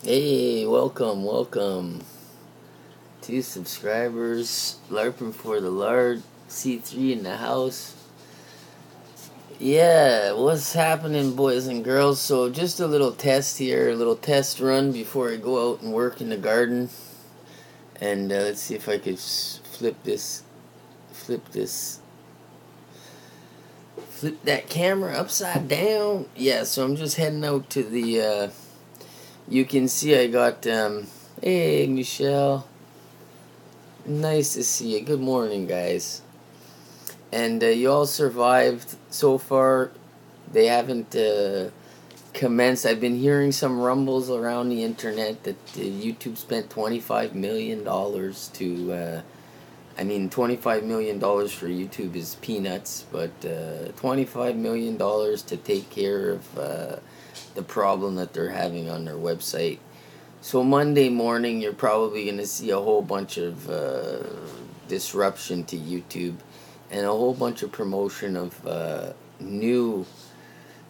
Hey, welcome. 2 subscribers, LARPing for the Lard, C3 in the house. Yeah, what's happening, boys and girls? So, just a little test here, a little test run before I go out and work in the garden. And let's see if I could flip that camera upside down. Yeah, so I'm just heading out to the, you can see I got, hey, Michelle. Nice to see you. Good morning, guys. And you all survived so far. They haven't commenced. I've been hearing some rumbles around the internet that YouTube spent $25 million to. $25 million for YouTube is peanuts, but $25 million to take care of the problem that they're having on their website. So Monday morning, you're probably going to see a whole bunch of disruption to YouTube and a whole bunch of promotion of new.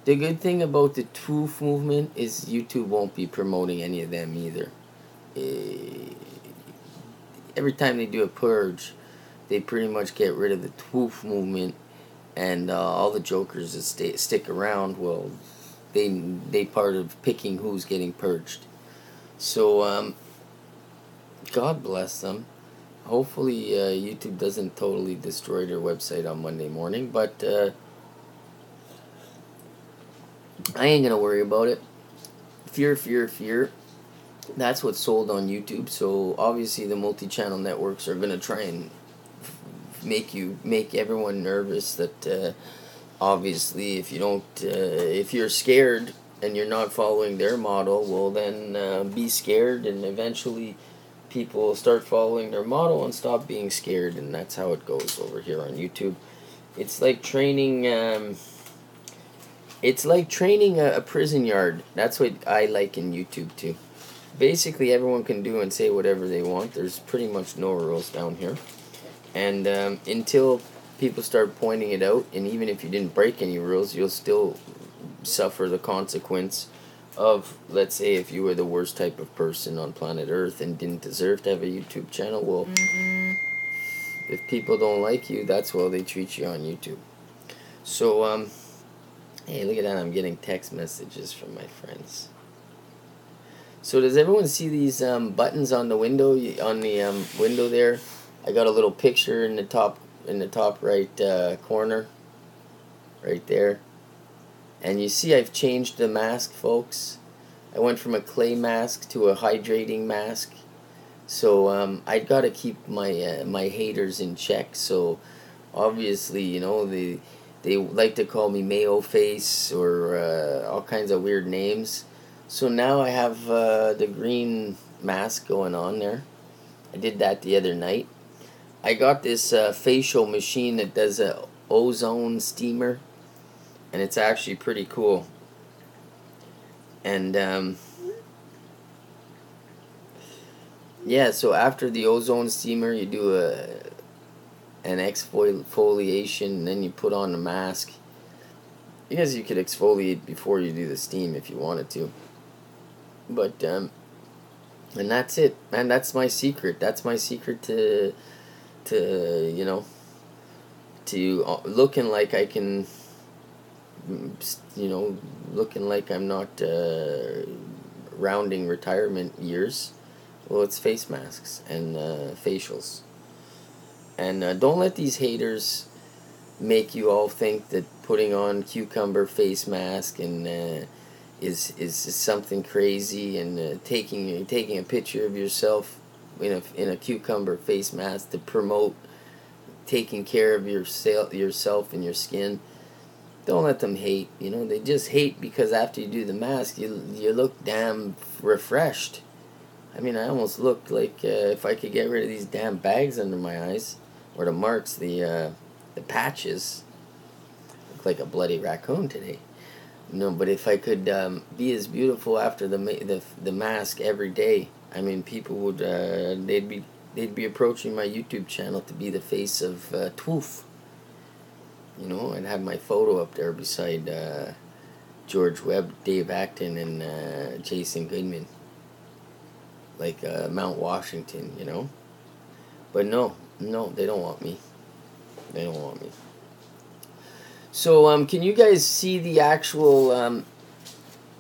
The good thing about the truth movement is YouTube won't be promoting any of them either. Every time they do a purge, they pretty much get rid of the truth movement, and all the jokers that stick around, well, they part of picking who's getting purged. So, God bless them. Hopefully, YouTube doesn't totally destroy their website on Monday morning, but I ain't gonna worry about it. Fear. That's what's sold on YouTube. So obviously, the multi-channel networks are gonna try and make everyone nervous. That obviously, if you're scared and you're not following their model, well then be scared, and eventually people will start following their model and stop being scared, and that's how it goes over here on YouTube. It's like training. It's like training a prison yard. That's what I like in YouTube too. Basically, everyone can do and say whatever they want. There's pretty much no rules down here, and until people start pointing it out, and even if you didn't break any rules, you'll still suffer the consequence of, let's say, if you were the worst type of person on planet Earth and didn't deserve to have a YouTube channel, well, if people don't like you, that's how they treat you on YouTube. So, hey, look at that, I'm getting text messages from my friends. So does everyone see these buttons on the window, window there? I got a little picture in the top right corner, right there. And you see I've changed the mask, folks. I went from a clay mask to a hydrating mask. So I got to keep my haters in check. So obviously, they like to call me Mayo Face or all kinds of weird names. So now I have the green mask going on there. I did that the other night. I got this facial machine that does a ozone steamer, and it's actually pretty cool. And yeah, so after the ozone steamer, you do an exfoliation, and then you put on the mask. I guess you could exfoliate before you do the steam if you wanted to. But and that's it, man. That's my secret. That's my secret to looking like I can, looking like I'm not rounding retirement years. Well, it's face masks and facials. And don't let these haters make you all think that putting on cucumber face mask and is something crazy, and taking a picture of yourself in a cucumber face mask to promote taking care of yourself and your skin. Don't let them hate. They just hate because after you do the mask, you look damn refreshed. I almost look like if I could get rid of these damn bags under my eyes, or the marks, the patches. Look like a bloody raccoon today. But if I could be as beautiful after the mask every day, people would they'd be approaching my YouTube channel to be the face of Twoof. I'd have my photo up there beside George Webb, Dave Acton, and Jason Goodman. like Mount Washington, you know. But no, they don't want me. They don't want me. So can you guys see the actual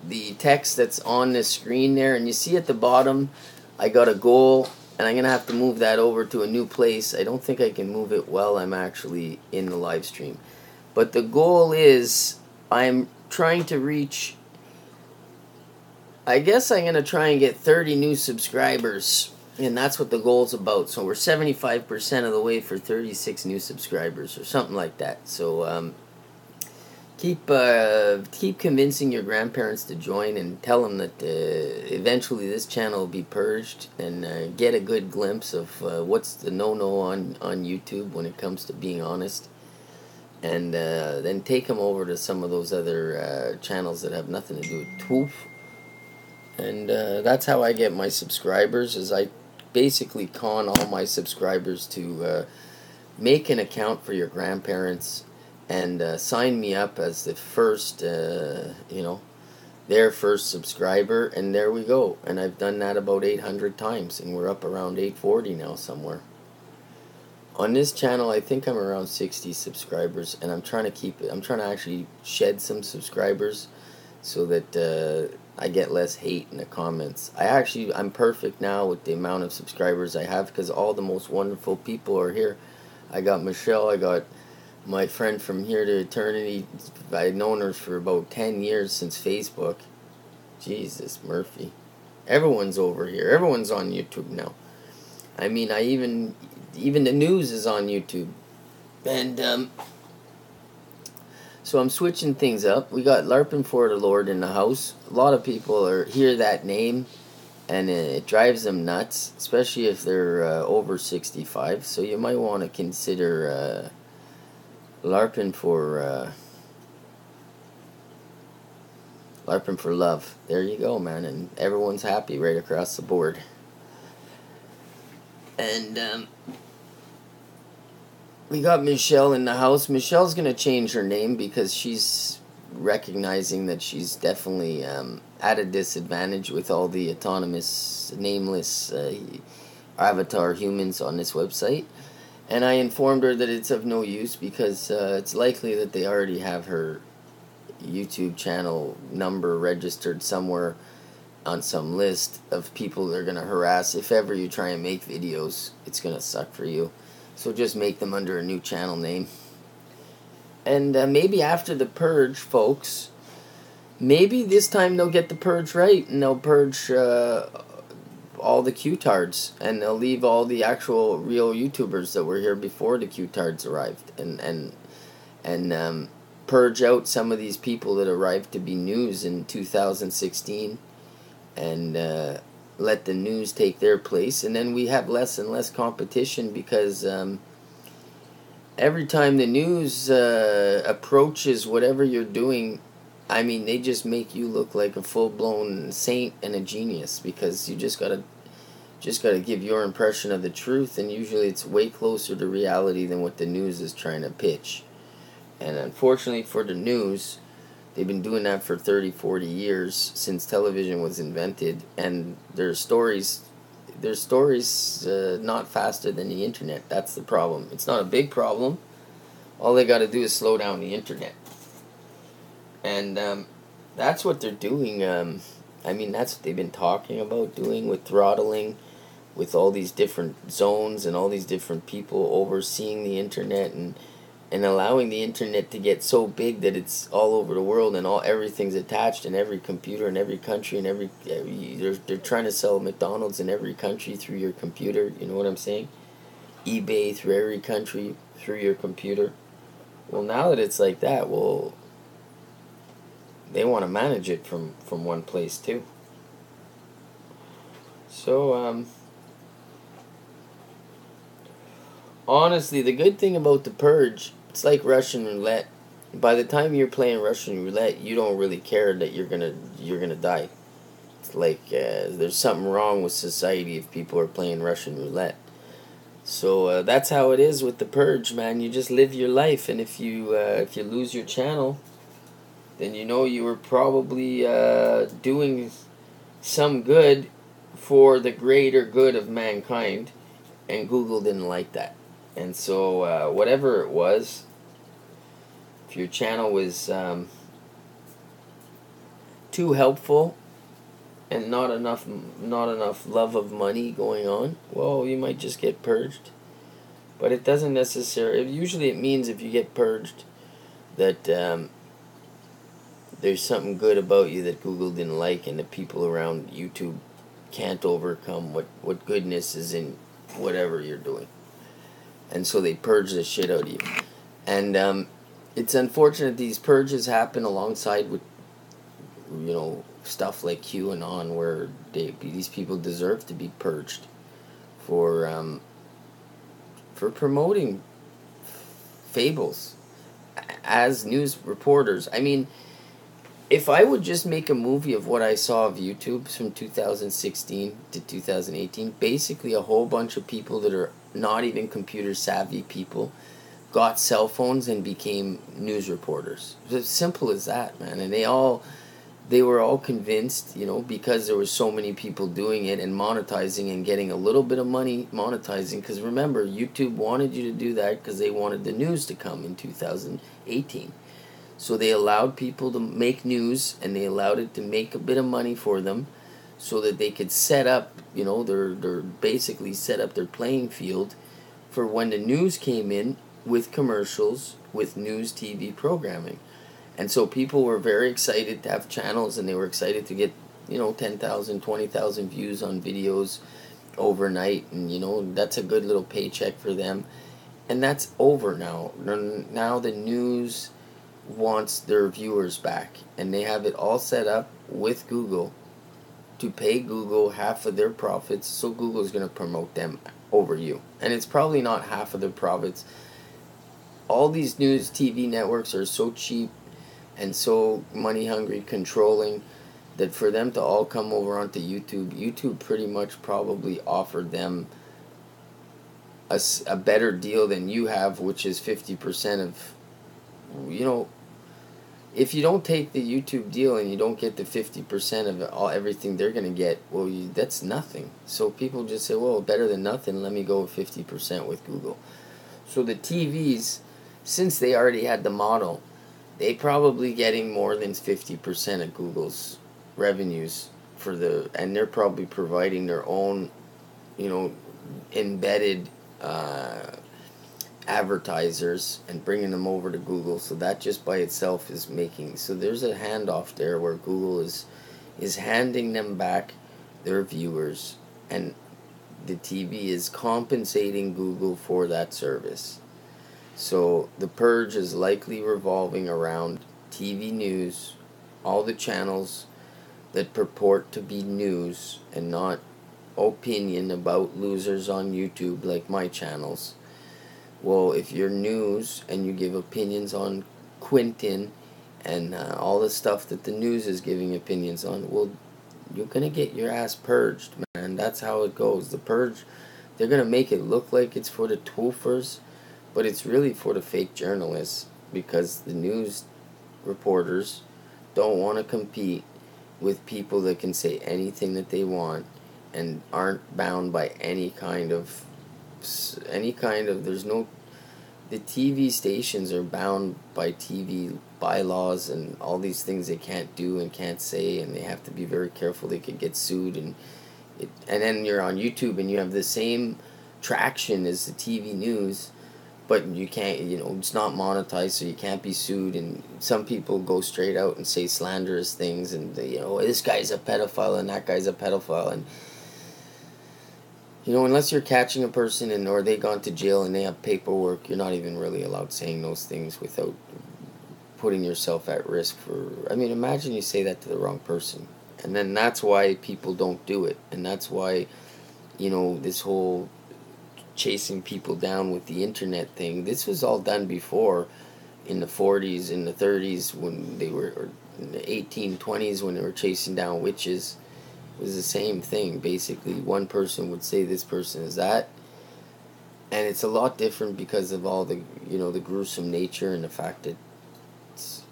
the text that's on the screen there? And you see at the bottom, I got a goal, and I'm gonna have to move that over to a new place. I don't think I can move it while I'm actually in the live stream. But the goal is, I'm trying to reach, I guess I'm going to try and get 30 new subscribers. And that's what the goal's about. So we're 75% of the way for 36 new subscribers or something like that. So keep convincing your grandparents to join, and tell them that eventually this channel will be purged, and get a good glimpse of what's the no-no on YouTube when it comes to being honest. And then take them over to some of those other channels that have nothing to do with truth. And that's how I get my subscribers, is I basically con all my subscribers to make an account for your grandparents and sign me up as the first, their first subscriber, and there we go. And I've done that about 800 times, and we're up around 840 now somewhere. On this channel, I think I'm around 60 subscribers, and I'm trying to keep it. I'm trying to actually shed some subscribers so that I get less hate in the comments. I'm perfect now with the amount of subscribers I have, because all the most wonderful people are here. I got Michelle, I got my friend from here to eternity. I've known her for about 10 years, since Facebook. Jesus, Murphy. Everyone's over here. Everyone's on YouTube now. I mean, even the news is on YouTube. And so I'm switching things up. We got LARPing for the Lord in the house. A lot of people hear that name, and it drives them nuts, especially if they're over 65. So you might want to consider LARPing for love. There you go, man. And everyone's happy right across the board. And we got Michelle in the house. Michelle's going to change her name because she's recognizing that she's definitely at a disadvantage with all the autonomous, nameless avatar humans on this website. And I informed her that it's of no use, because it's likely that they already have her YouTube channel number registered somewhere on some list of people they're going to harass. If ever you try and make videos, it's going to suck for you. So just make them under a new channel name. And maybe after the purge, folks, maybe this time they'll get the purge right, and they'll purge all the Q-tards, and they'll leave all the actual real YouTubers that were here before the Q-tards arrived, and purge out some of these people that arrived to be news in 2016, and let the news take their place. And then we have less and less competition, because every time the news approaches whatever you're doing, I mean, they just make you look like a full-blown saint and a genius, because you just gotta give your impression of the truth, and usually it's way closer to reality than what the news is trying to pitch. And unfortunately for the news, they've been doing that for 30, 40 years, since television was invented, and their stories not faster than the internet. That's the problem. It's not a big problem. All they got to do is slow down the internet. And that's what they're doing. I mean, that's what they've been talking about doing with throttling, with all these different zones and all these different people overseeing the internet, and allowing the internet to get so big that it's all over the world, and everything's attached in every computer in every country, and they're trying to sell McDonald's in every country through your computer. You know what I'm saying? eBay through every country through your computer. Well, now that it's like that, well, they want to manage it from one place too. So honestly, the good thing about the purge, it's like Russian roulette. By the time you're playing Russian roulette, you don't really care that you're gonna die. It's like there's something wrong with society if people are playing Russian roulette. So that's how it is with the purge, man. You just live your life, and if you lose your channel, then you know you were probably doing some good, for the greater good of mankind, and Google didn't like that. And so whatever it was, if your channel was too helpful and not enough love of money going on, well, you might just get purged. But it doesn't necessarily. Usually, it means if you get purged, that there's something good about you that Google didn't like, and the people around YouTube can't overcome what goodness is in whatever you're doing. And so they purge the shit out of you. And it's unfortunate these purges happen alongside with, stuff like QAnon, where these people deserve to be purged for promoting fables as news reporters. I mean, if I would just make a movie of what I saw of YouTube from 2016 to 2018, basically a whole bunch of people that are not even computer savvy people got cell phones and became news reporters. It's as simple as that, man. And they were all convinced, because there were so many people doing it and monetizing and getting a little bit of money monetizing. Because remember, YouTube wanted you to do that because they wanted the news to come in 2018. So they allowed people to make news, and they allowed it to make a bit of money for them, so that they could set up, they're basically set up their playing field for when the news came in with commercials, with news TV programming. And so people were very excited to have channels, and they were excited to get, 10,000, 20,000 views on videos overnight, and that's a good little paycheck for them. And that's over now. Now the news wants their viewers back, and they have it all set up with Google to pay Google half of their profits, so Google's going to promote them over you. And it's probably not half of their profits. All these news TV networks are so cheap and so money hungry, controlling, that for them to all come over onto YouTube pretty much probably offered them a better deal than you have, which is 50% of, if you don't take the YouTube deal and you don't get the 50% of everything they're going to get, well, that's nothing. So people just say, well, better than nothing, let me go with 50% with Google. So the TVs, since they already had the model, they probably getting more than 50% of Google's revenues and they're probably providing their own, embedded advertisers and bringing them over to Google. So that just by itself is making, so there's a handoff there where Google is handing them back their viewers, and the TV is compensating Google for that service. So the purge is likely revolving around TV news, all the channels that purport to be news and not opinion about losers on YouTube like my channels. Well, if you're news and you give opinions on Quentin and all the stuff that the news is giving opinions on, well, you're going to get your ass purged, man. That's how it goes. The purge, they're going to make it look like it's for the twoffers, but it's really for the fake journalists, because the news reporters don't want to compete with people that can say anything that they want and aren't bound by any kind of, the TV stations are bound by TV bylaws and all these things they can't do and can't say, and they have to be very careful. They could get sued, and then you're on YouTube and you have the same traction as the TV news, but you can't, it's not monetized, so you can't be sued. And some people go straight out and say slanderous things, and this guy's a pedophile and that guy's a pedophile, and unless you're catching a person or they gone to jail and they have paperwork, you're not even really allowed saying those things without putting yourself at risk for, imagine you say that to the wrong person. And then that's why people don't do it. And that's why, this whole chasing people down with the internet thing, this was all done before in the 40s, in the 30s, when they were, or in the 1820s when they were chasing down witches. It was the same thing. Basically, one person would say this person is that, and it's a lot different because of all the the gruesome nature and the fact that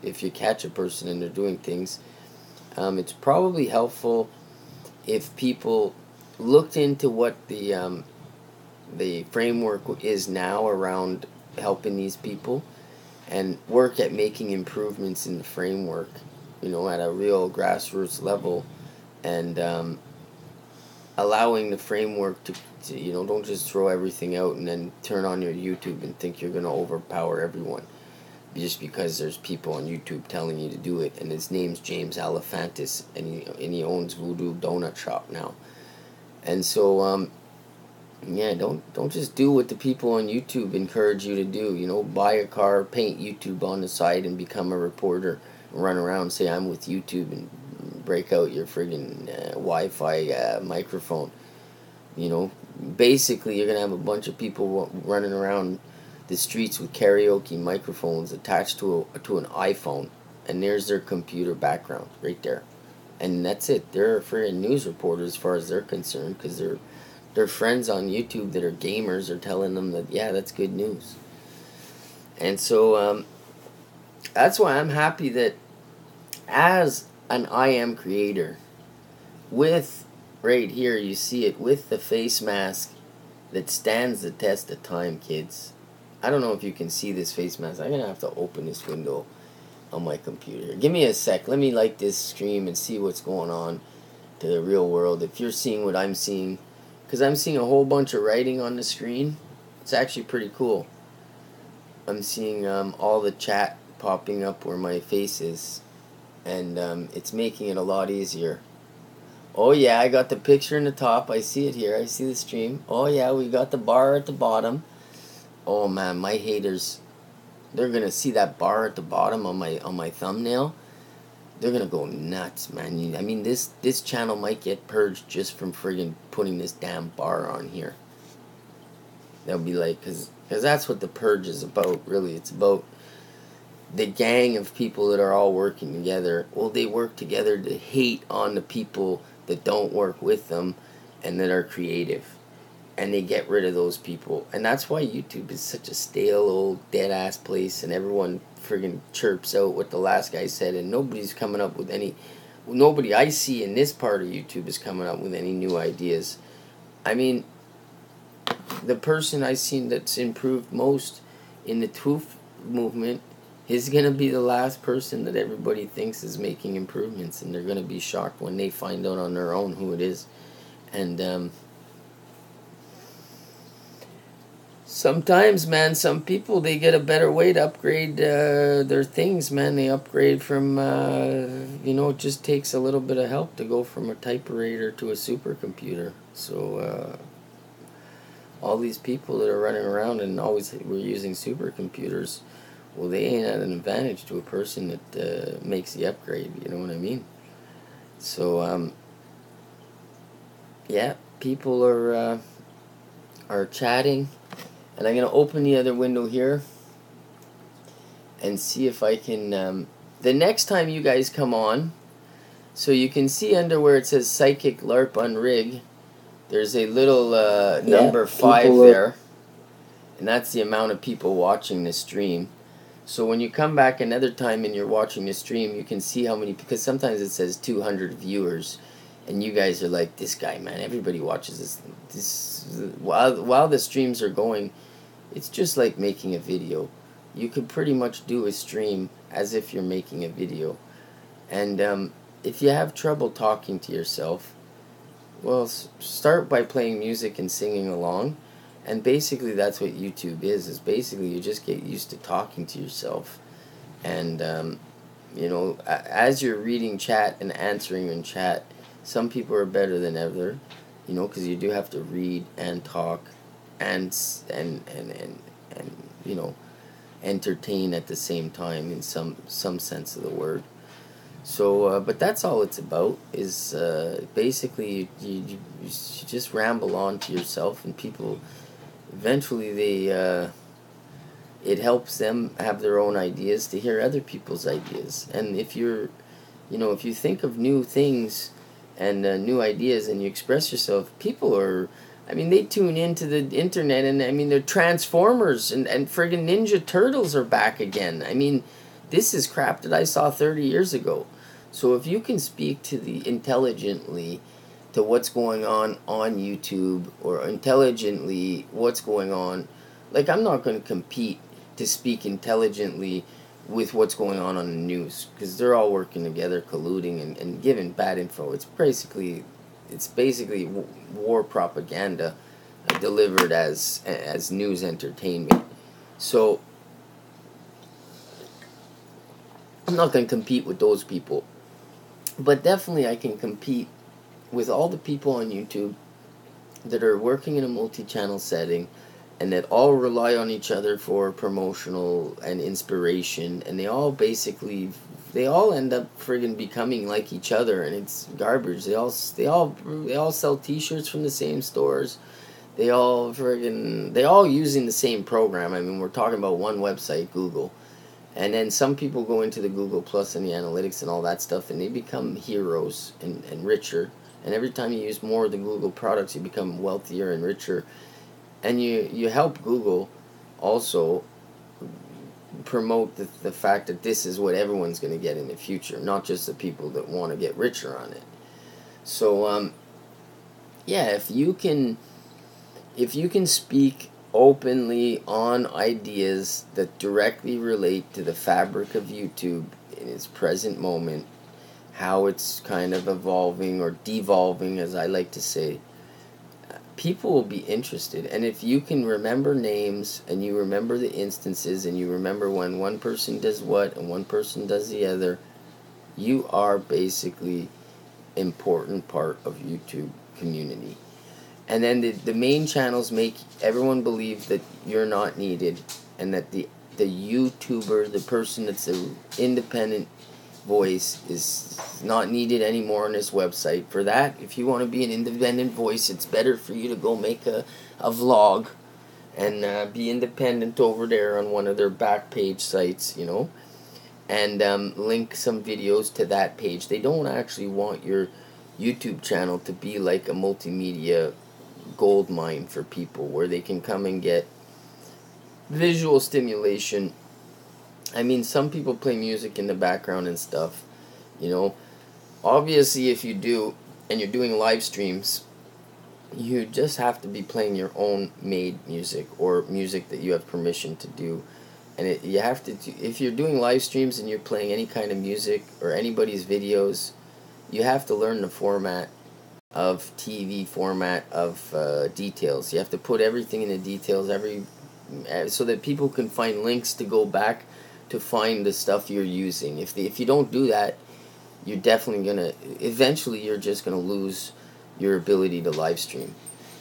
if you catch a person and they're doing things, it's probably helpful if people looked into what the framework is now around helping these people, and work at making improvements in the framework, at a real grassroots level, and allowing the framework to don't just throw everything out and then turn on your YouTube and think you're going to overpower everyone just because there's people on YouTube telling you to do it. And his name's James Alefantis, and he owns Voodoo Donut Shop now. And so yeah, don't just do what the people on YouTube encourage you to do. Buy a car, paint YouTube on the side, and become a reporter. Run around and say I'm with YouTube and break out your friggin' Wi-Fi microphone. Basically you're gonna have a bunch of people running around the streets with karaoke microphones attached to an iPhone, and there's their computer background right there, and that's it. They're friggin' news reporters as far as they're concerned, because their friends on YouTube that are gamers are telling them that, yeah, that's good news. And so that's why I'm happy that as an I am creator, with right here you see it with the face mask that stands the test of time, kids. I don't know if you can see this face mask. I'm gonna have to open this window on my computer. Give me a sec. Let me like this stream and see what's going on to the real world. If you're seeing what I'm seeing, because I'm seeing a whole bunch of writing on the screen. It's actually pretty cool. I'm seeing all the chat popping up where my face is, and it's making it a lot easier. Oh yeah, I got the picture in the top. I see it here. I see the stream. Oh yeah, we got the bar at the bottom. Oh man, my haters, they're gonna see that bar at the bottom on my thumbnail. They're gonna go nuts, man. I mean, this channel might get purged just from friggin' putting this damn bar on here. They'll be like, cause that's what the purge is about, really. It's about the gang of people that are all working together. Well, they work together to hate on the people that don't work with them and that are creative. And they get rid of those people. And that's why YouTube is such a stale, old, dead-ass place, and everyone friggin' chirps out what the last guy said, and nobody's coming up with any... Nobody I see in this part of YouTube is coming up with any new ideas. I mean, the person I've seen that's improved most in the truth movement is going to be the last person that everybody thinks is making improvements, and they're going to be shocked when they find out on their own who it is. And sometimes, man, some people, they get a better way to upgrade their things, man. They upgrade from, it just takes a little bit of help to go from a typewriter to a supercomputer. So all these people that are running around and always were using supercomputers, well, they ain't at an advantage to a person that makes the upgrade, you know what I mean? So, yeah, people are chatting, and I'm going to open the other window here and see if I can, the next time you guys come on, so you can see under where it says Psychic LARP UNRIG, there's a little number 5 there, and that's the amount of people watching the stream. So when you come back another time and you're watching the stream, you can see how many, because sometimes it says 200 viewers, and you guys are like, this guy, man, everybody watches this. While the streams are going, it's just like making a video. You could pretty much do a stream as if you're making a video. And if you have trouble talking to yourself, well, start by playing music and singing along. And basically that's what YouTube is basically you just get used to talking to yourself. And, as you're reading chat and answering in chat, some people are better than other, because you do have to read and talk and entertain at the same time in some sense of the word. So, but that's all it's about, is basically you just ramble on to yourself, and people... Eventually, it helps them have their own ideas to hear other people's ideas. And if you're, if you think of new things and new ideas and you express yourself, people are, they tune into the internet, and they're Transformers and friggin' Ninja Turtles are back again. This is crap that I saw 30 years ago. So if you can speak to the intelligently to what's going on YouTube, or intelligently what's going on. Like, I'm not going to compete to speak intelligently with what's going on the news, because they're all working together, colluding and giving bad info. It's basically war propaganda delivered as news entertainment. So I'm not going to compete with those people, but definitely I can compete with all the people on YouTube that are working in a multi-channel setting, and that all rely on each other for promotional and inspiration, and they all end up friggin' becoming like each other, and it's garbage. They all sell T-shirts from the same stores. They all using the same program. I mean, we're talking about one website, Google. And then some people go into the Google Plus and the analytics and all that stuff, and they become heroes and richer. And every time you use more of the Google products, you become wealthier and richer. And you help Google also promote the fact that this is what everyone's going to get in the future, not just the people that want to get richer on it. So, yeah, if you can speak openly on ideas that directly relate to the fabric of YouTube in its present moment, how it's kind of evolving or devolving, as I like to say, people will be interested. And if you can remember names, and you remember the instances, and you remember when one person does what and one person does the other, you are basically important part of YouTube community. And then the main channels make everyone believe that you're not needed, and that the YouTuber, the person that's an independent voice, is not needed anymore on this website. For that, if you want to be an independent voice, it's better for you to go make a vlog and be independent over there on one of their back page sites, and link some videos to that page. They don't actually want your YouTube channel to be like a multimedia gold mine for people, where they can come and get visual stimulation. I mean, some people play music in the background and stuff, Obviously, if you do, and you're doing live streams, you just have to be playing your own made music, or music that you have permission to do. And you have to, if you're doing live streams and you're playing any kind of music or anybody's videos, you have to learn the format of TV, format of details. You have to put everything in the details, so that people can find links to go back to find the stuff you're using. If you don't do that, you're definitely eventually you're just gonna lose your ability to live stream.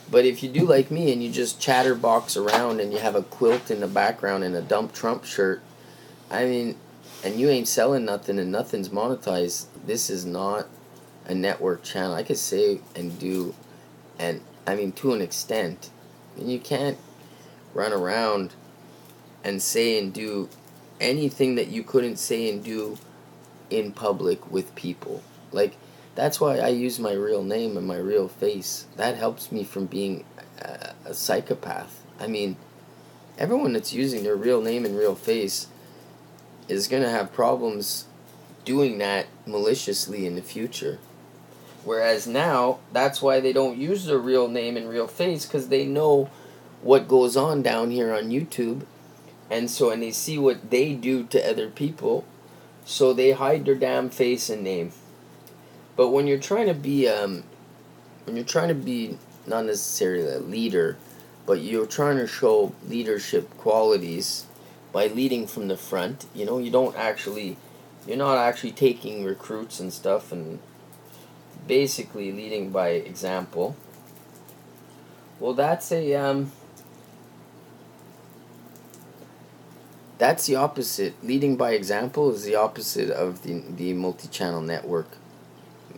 But if you do like me and you just chatterbox around and you have a quilt in the background and a Dump Trump shirt, I mean, and you ain't selling nothing and nothing's monetized, this is not a network channel. I could say and do, and I mean, to an extent. And you can't run around and say and do anything that you couldn't say and do in public with people. Like, that's why I use my real name and my real face. That helps me from being a psychopath. I mean, everyone that's using their real name and real face is going to have problems doing that maliciously in the future. Whereas now, that's why they don't use their real name and real face, because they know what goes on down here on YouTube, and they see what they do to other people, so they hide their damn face and name. But when you're trying to be not necessarily a leader, but you're trying to show leadership qualities by leading from the front, you're not actually taking recruits and stuff, and basically leading by example. Well, that's the opposite. Leading by example is the opposite of the multi-channel network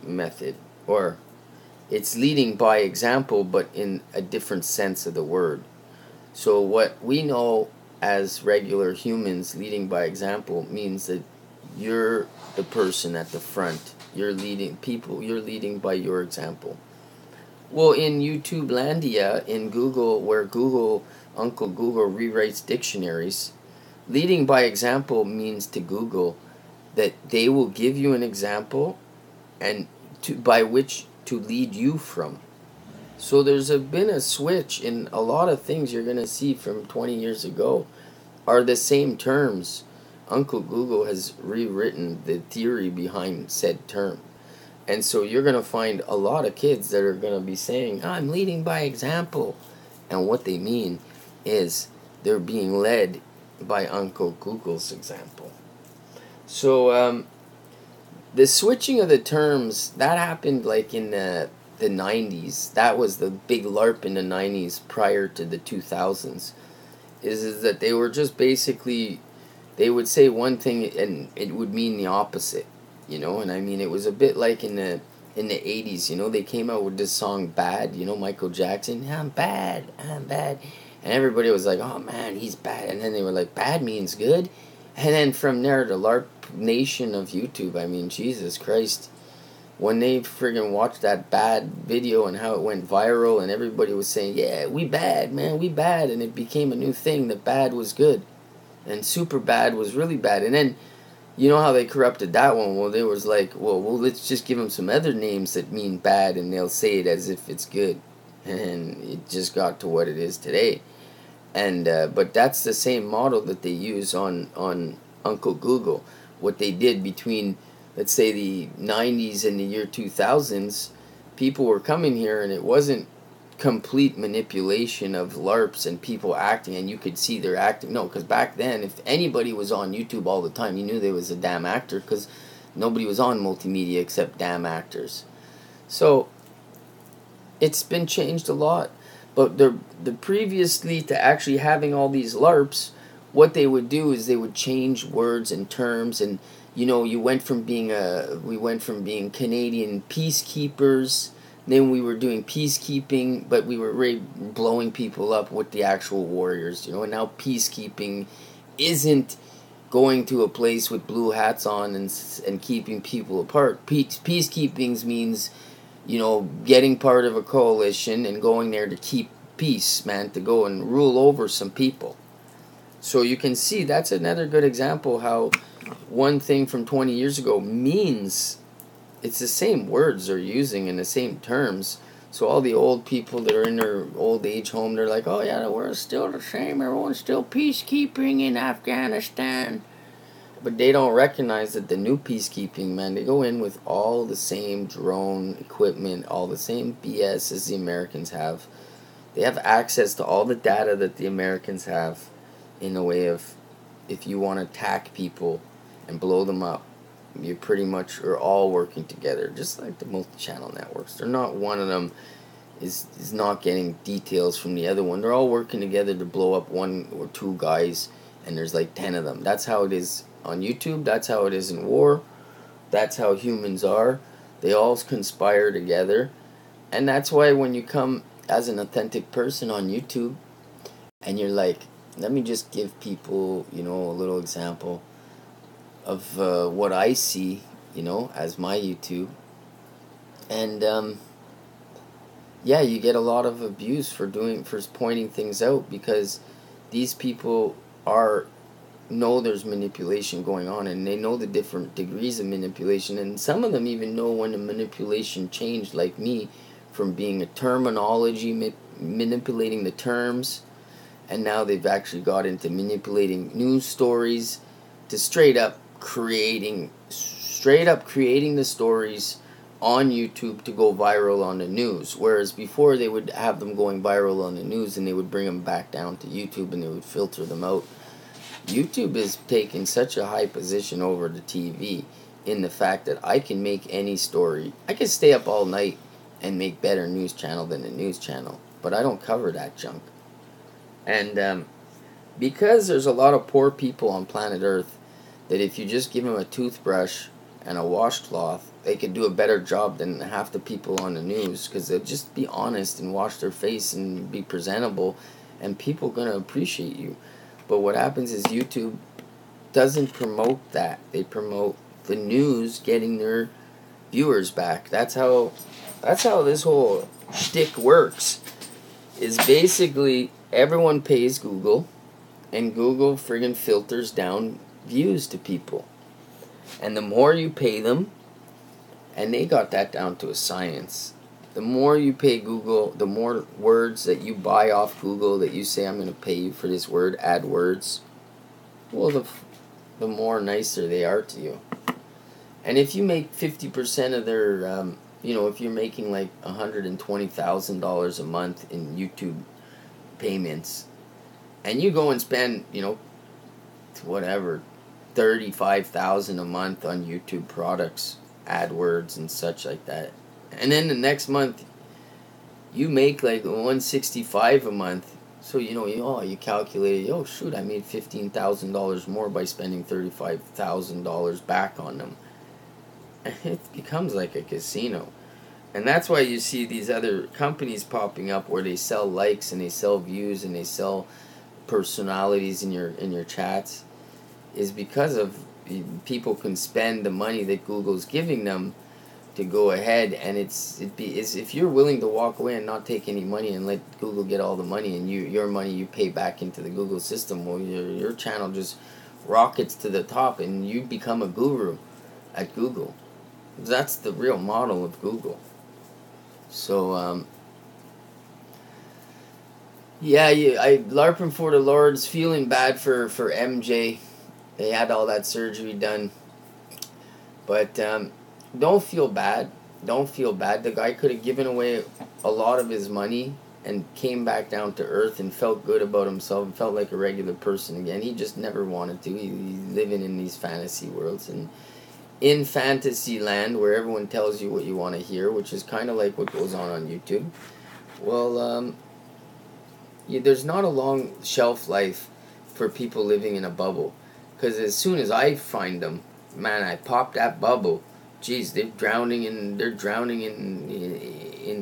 method, or it's leading by example, but in a different sense of the word. So what we know as regular humans, leading by example means that you're the person at the front. You're leading people. You're leading by your example. Well, in YouTube Landia, in Google, where Uncle Google rewrites dictionaries, leading by example means to Google that they will give you an example, and by which to lead you from. So there's been a switch in a lot of things you're going to see from 20 years ago are the same terms. Uncle Google has rewritten the theory behind said term. And so you're going to find a lot of kids that are going to be saying, I'm leading by example. And what they mean is they're being led by Uncle Google's example. So the switching of the terms, that happened like in the 90s. That was the big LARP in the 90s prior to the 2000s. Is that they were just basically, they would say one thing and it would mean the opposite. You know, and I mean, it was a bit like in the 80s, you know, they came out with this song Bad, you know, Michael Jackson, I'm bad, and everybody was like, oh man, he's bad, and then they were like, bad means good, and then from there, the LARP nation of YouTube, I mean, Jesus Christ, when they friggin' watched that Bad video and how it went viral, and everybody was saying, yeah, we bad, man, we bad, and it became a new thing that bad was good, and super bad was really bad, and then, you know how they corrupted that one? Well, they was like, well, let's just give them some other names that mean bad, and they'll say it as if it's good. And it just got to what it is today. And but that's the same model that they use on Uncle Google. What they did between, let's say, the 90s and the year 2000s, people were coming here, and it wasn't complete manipulation of LARPs and people acting, and you could see they're acting. No, because back then, if anybody was on YouTube all the time, you knew they was a damn actor, because nobody was on multimedia except damn actors. So it's been changed a lot. But the previously to actually having all these LARPs, what they would do is they would change words and terms, and you know, we went from being Canadian peacekeepers. Then we were doing peacekeeping, but we were really blowing people up with the actual warriors, you know. And now peacekeeping isn't going to a place with blue hats on and keeping people apart. Peacekeeping means, you know, getting part of a coalition and going there to keep peace, man, to go and rule over some people. So you can see that's another good example how one thing from 20 years ago means. It's the same words they're using in the same terms. So all the old people that are in their old age home, they're like, oh yeah, we're still the same. Everyone's still peacekeeping in Afghanistan. But they don't recognize that the new peacekeeping, man, they go in with all the same drone equipment, all the same BS as the Americans have. They have access to all the data that the Americans have in a way of, if you want to attack people and blow them up, you pretty much are all working together, just like the multi-channel networks. They're not, one of them is not getting details from the other one. They're all working together to blow up one or two guys, and there's like 10 of them. That's how it is on YouTube. That's how it is in war. That's how humans are. They all conspire together. And that's why when you come as an authentic person on YouTube, and you're like, let me just give people, you know, a little example of what I see, you know, as my YouTube. And yeah, you get a lot of abuse for pointing things out, because these people know there's manipulation going on, and they know the different degrees of manipulation, and some of them even know when the manipulation changed, like me, from being a terminology, manipulating the terms, and now they've actually got into manipulating news stories, to straight up creating the stories on YouTube to go viral on the news. Whereas before they would have them going viral on the news and they would bring them back down to YouTube and they would filter them out. YouTube is taking such a high position over the TV in the fact that I can make any story. I can stay up all night and make better news channel than the news channel, but I don't cover that junk. And because there's a lot of poor people on planet Earth, that if you just give them a toothbrush and a washcloth, they could do a better job than half the people on the news, because they'll just be honest and wash their face and be presentable, and people are going to appreciate you. But what happens is YouTube doesn't promote that. They promote the news getting their viewers back. That's how this whole shtick works. Is basically everyone pays Google, and Google friggin' filters down views to people. And the more you pay them, And they got that down to a science. The more you pay Google, the more words that you buy off Google that you say, I'm going to pay you for this word, add words, well, the more nicer they are to you. And if you make 50% of their, if you're making like $120,000 a month in YouTube payments, and you go and spend, whatever, $35,000 a month on YouTube products, AdWords and such like that, and then the next month you make like $165 a month. So you calculated, oh shoot, I made $15,000 more by spending $35,000 back on them. It becomes like a casino. And that's why you see these other companies popping up where they sell likes and they sell views and they sell personalities in your chats, is because of people can spend the money that Google's giving them to go ahead, and it's if you're willing to walk away and not take any money and let Google get all the money, and your money you pay back into the Google system, well, your channel just rockets to the top and you become a guru at Google. That's the real model of Google. So LARPing for the Lords, feeling bad for MJ. They had all that surgery done, but don't feel bad. Don't feel bad. The guy could have given away a lot of his money and came back down to earth and felt good about himself and felt like a regular person again. He just never wanted to. He's living in these fantasy worlds and in fantasy land where everyone tells you what you want to hear, which is kind of like what goes on YouTube. Well, there's not a long shelf life for people living in a bubble, because as soon as I find them, man, I pop that bubble. Geez, they're drowning in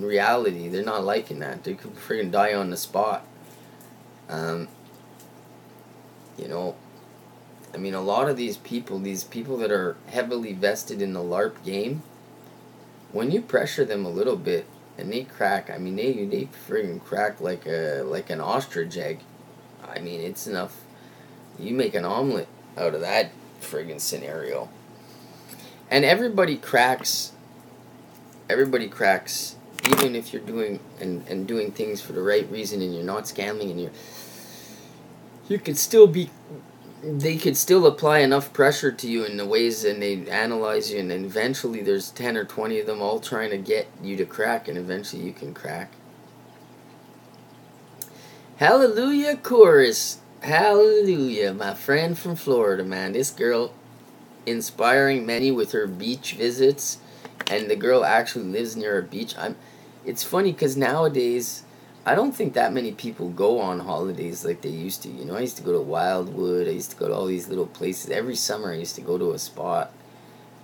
reality. They're not liking that. They could friggin' die on the spot. A lot of these people that are heavily vested in the LARP game, when you pressure them a little bit and they crack, they friggin' crack like an ostrich egg. It's enough. You make an omelet out of that friggin' scenario. And everybody cracks, even if you're doing and doing things for the right reason and you're not scamming, and they could still apply enough pressure to you in the ways, and they analyze you, and then eventually there's 10 or 20 of them all trying to get you to crack, and eventually you can crack. Hallelujah chorus. Hallelujah, my friend from Florida, man. This girl inspiring many with her beach visits, and the girl actually lives near a beach. It's funny because nowadays I don't think that many people go on holidays like they used to. I used to go to Wildwood. I used to go to all these little places. Every summer I used to go to a spot,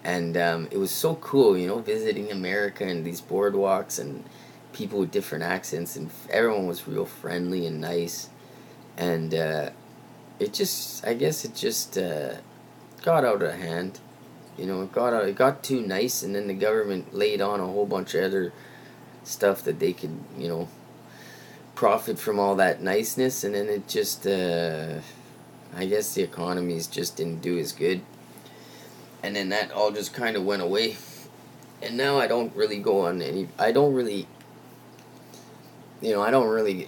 and it was so cool, visiting America and these boardwalks and people with different accents, and everyone was real friendly and nice. And I guess it just got out of hand. It got too nice, and then the government laid on a whole bunch of other stuff that they could, profit from all that niceness, and then it just, I guess the economies just didn't do as good, and then that all just kind of went away, and now I don't really go on any, I don't really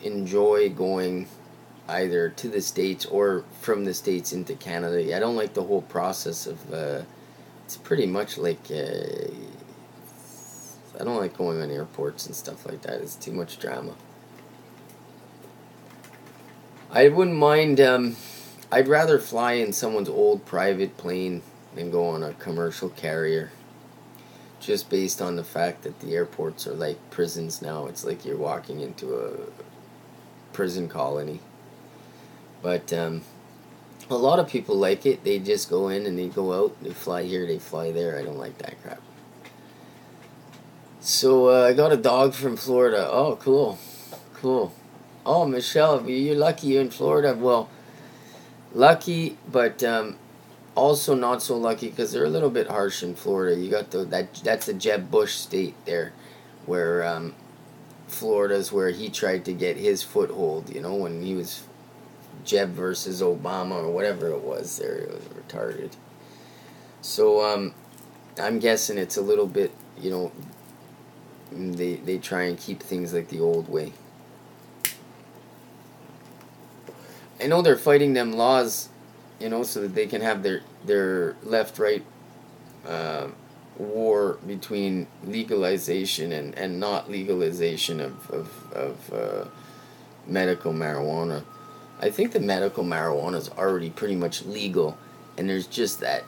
enjoy going either to the States or from the States into Canada. I don't like the whole process of, it's pretty much like, I don't like going on airports and stuff like that. It's too much drama. I wouldn't mind, I'd rather fly in someone's old private plane than go on a commercial carrier, just based on the fact that the airports are like prisons now. It's like you're walking into a prison colony. But a lot of people like it. They just go in and they go out. They fly here, they fly there. I don't like that crap. So I got a dog from Florida. Oh, cool. Oh, Michelle, you're lucky you're in Florida. Well, lucky, but also not so lucky, because they're a little bit harsh in Florida. You got that's the Jeb Bush state there, where Florida's where he tried to get his foothold. When he was Jeb versus Obama or whatever it was. There, it was retarded. So I'm guessing it's a little bit, you know, they try and keep things like the old way. I know they're fighting them laws, you know, so that they can have their left right war between legalization and not legalization of medical marijuana. I think the medical marijuana is already pretty much legal, and there's just that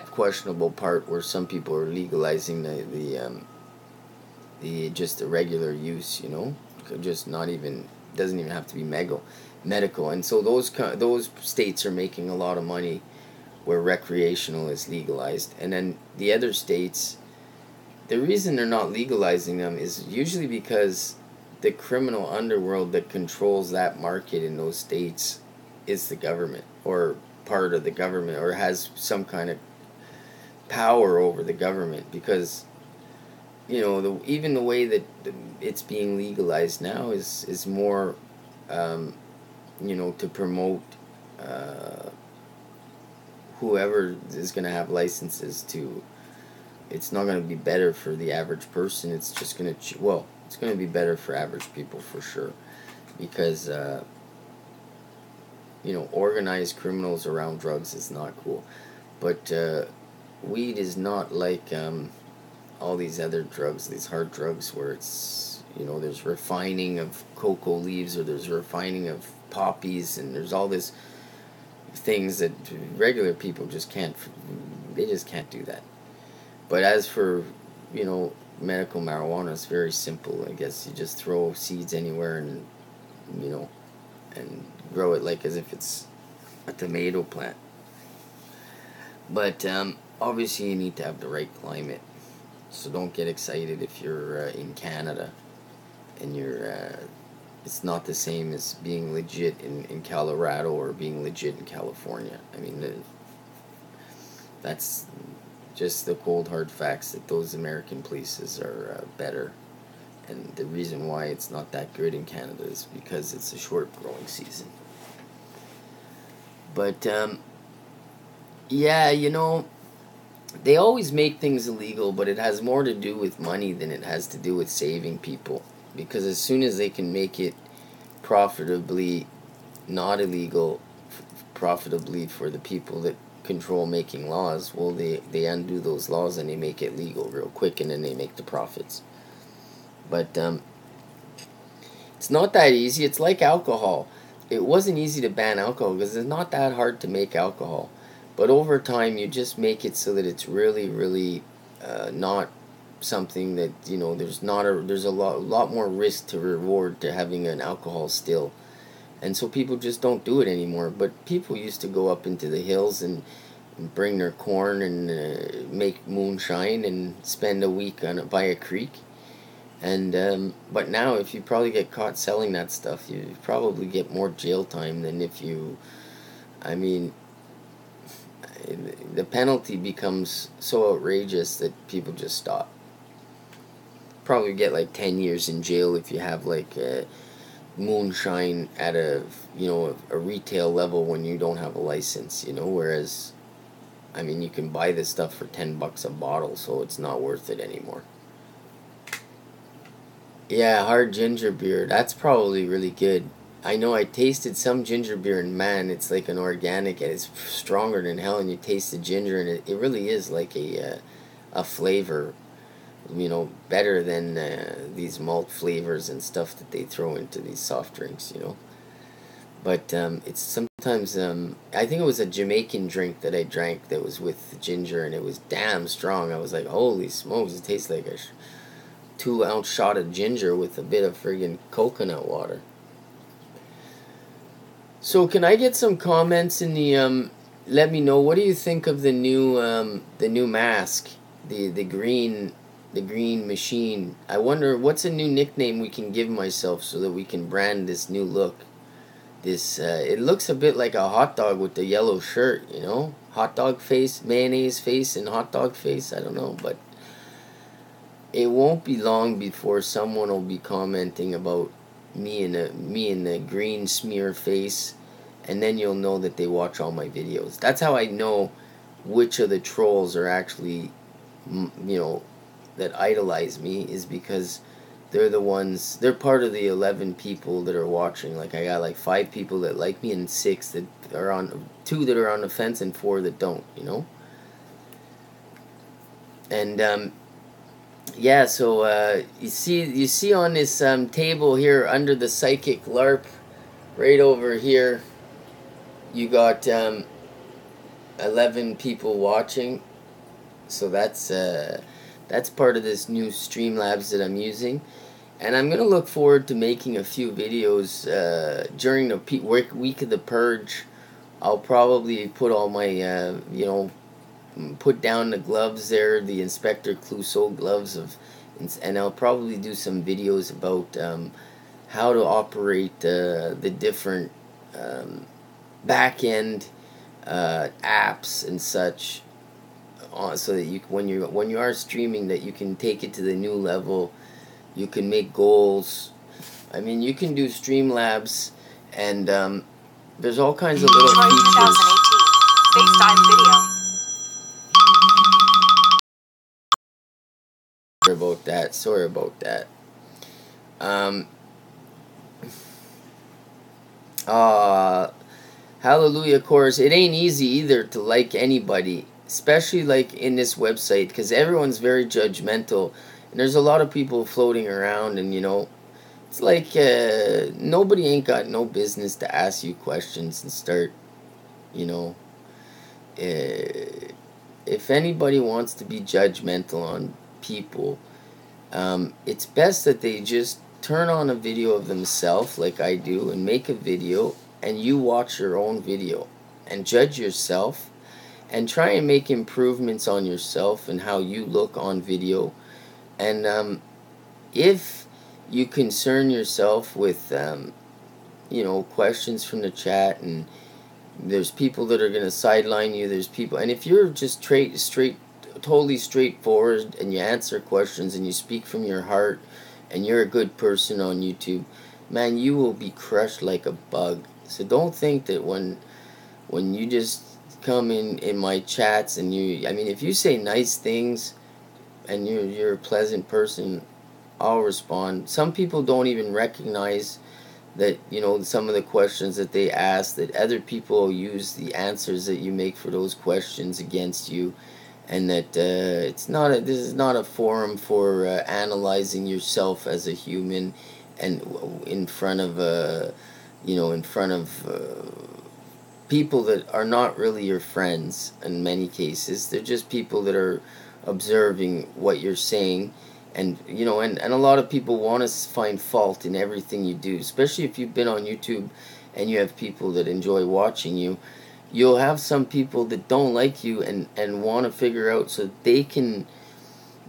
questionable part where some people are legalizing the just the regular use, you know, just not even, doesn't even have to be medical, and so those states are making a lot of money where recreational is legalized, and then the other states, the reason they're not legalizing them is usually because the criminal underworld that controls that market in those states is the government, or part of the government, or has some kind of power over the government, because you know even the way that it's being legalized now is more you know, to promote whoever is going to have licenses to. It's not going to be better for the average person. It's just going to, well, it's going to be better for average people for sure, because you know, organized criminals around drugs is not cool. But weed is not like all these other drugs, these hard drugs where it's, you know, there's refining of cocoa leaves, or there's refining of poppies, and there's all this things that regular people just can't, they just can't do that. But as for, you know, medical marijuana, it's very simple. I guess you just throw seeds anywhere, and you know, and grow it like as if it's a tomato plant. But obviously you need to have the right climate, so don't get excited if you're in Canada and you're it's not the same as being legit in Colorado or being legit in California. I mean, that's just the cold hard facts, that those American places are better, and the reason why it's not that good in Canada is because it's a short growing season. But yeah, you know, they always make things illegal, but it has more to do with money than it has to do with saving people, because as soon as they can make it profitably not illegal, profitably for the people that control making laws, well, they undo those laws and they make it legal real quick, and then they make the profits. But it's not that easy. It's like alcohol. It wasn't easy to ban alcohol because it's not that hard to make alcohol, but over time you just make it so that it's really, really not something that, you know, there's a lot more risk to reward to having an alcohol still. And so people just don't do it anymore. But people used to go up into the hills and bring their corn and make moonshine and spend a week on it by a creek. And but now, if you probably get caught selling that stuff, you probably get more jail time than if you. I mean, the penalty becomes so outrageous that people just stop. Probably get like 10 years in jail if you have like moonshine at a, you know, a retail level when you don't have a license, you know, whereas I mean, you can buy this stuff for $10 a bottle, so it's not worth it anymore. Yeah, hard ginger beer, that's probably really good. I know I tasted some ginger beer, and man, it's like an organic, and it's stronger than hell, and you taste the ginger, and it really is like a flavor, you know, better than these malt flavors and stuff that they throw into these soft drinks, you know. But it's sometimes, I think it was a Jamaican drink that I drank that was with ginger, and it was damn strong. I was like, holy smokes, it tastes like a 2-ounce shot of ginger with a bit of friggin' coconut water. So can I get some comments in the, let me know, what do you think of the new mask, the green machine? I wonder what's a new nickname we can give myself so that we can brand this new look. This it looks a bit like a hot dog with the yellow shirt, you know, hot dog face, mayonnaise face, and hot dog face. I don't know, but it won't be long before someone will be commenting about me in the green smear face, and then you'll know that they watch all my videos. That's how I know which of the trolls are actually you know, that idolize me is because they're the ones, they're part of the 11 people that are watching. Like I got like 5 people that like me and 6 that are on, 2 that are on the fence and 4 that don't, you know. And yeah, so you see on this table here under the psychic LARP, right over here, you got 11 people watching. So that's part of this new Streamlabs that I'm using. And I'm going to look forward to making a few videos during the week of the purge. I'll probably put all my, you know, put down the gloves there, the Inspector Clouseau gloves, and I'll probably do some videos about how to operate the different back-end apps and such, so that you, when you are streaming, that you can take it to the new level. You can make goals. I mean, you can do Streamlabs, and there's all kinds of little Detroit features. 2018 FaceTime video. Sorry about that. Hallelujah chorus. It ain't easy either to like anybody, especially like in this website, because everyone's very judgmental, and there's a lot of people floating around, and you know, it's like nobody ain't got no business to ask you questions and start, you know, if anybody wants to be judgmental on people, it's best that they just turn on a video of themselves like I do and make a video, and you watch your own video and judge yourself and try and make improvements on yourself and how you look on video. And if you concern yourself with you know, questions from the chat, and there's people that are going to sideline you, there's people, and if you're just totally straightforward and you answer questions and you speak from your heart and you're a good person on YouTube, man, you will be crushed like a bug. So don't think that when you just come in my chats and I mean, if you say nice things and you're a pleasant person, I'll respond. Some people don't even recognize that, you know, some of the questions that they ask, that other people use the answers that you make for those questions against you, and that this is not a forum for analyzing yourself as a human, and in front of you know, in front of people that are not really your friends. In many cases, they're just people that are observing what you're saying. And you know, and a lot of people want to find fault in everything you do, especially if you've been on YouTube and you have people that enjoy watching you. You'll have some people that don't like you and want to figure out so they can,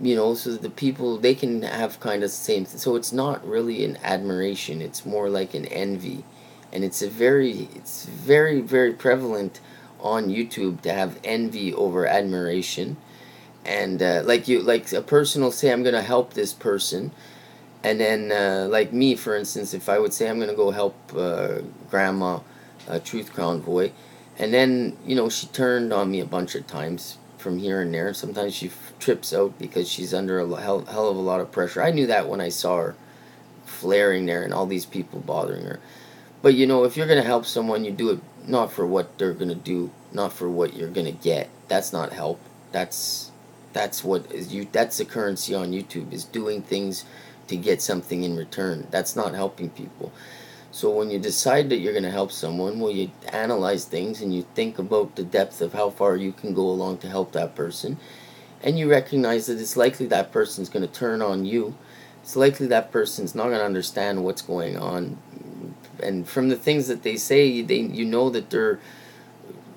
you know, so that the people, they can have kind of the same thing. So it's not really an admiration, it's more like an envy. And it's very, very prevalent on YouTube to have envy over admiration. And like a person will say, I'm going to help this person, and then like me, for instance, if I would say I'm going to go help Grandma, Truth Convoy, and then, you know, she turned on me a bunch of times from here and there. Sometimes she trips out because she's under a hell of a lot of pressure. I knew that when I saw her flaring there and all these people bothering her. But you know, if you're going to help someone, you do it not for what they're going to do, not for what you're going to get. That's not help. That's the currency on YouTube, is doing things to get something in return. That's not helping people. So when you decide that you're going to help someone, well, you analyze things and you think about the depth of how far you can go along to help that person, and you recognize that it's likely that person's going to turn on you. It's likely that person's not going to understand what's going on, and from the things that they say, you know that they're,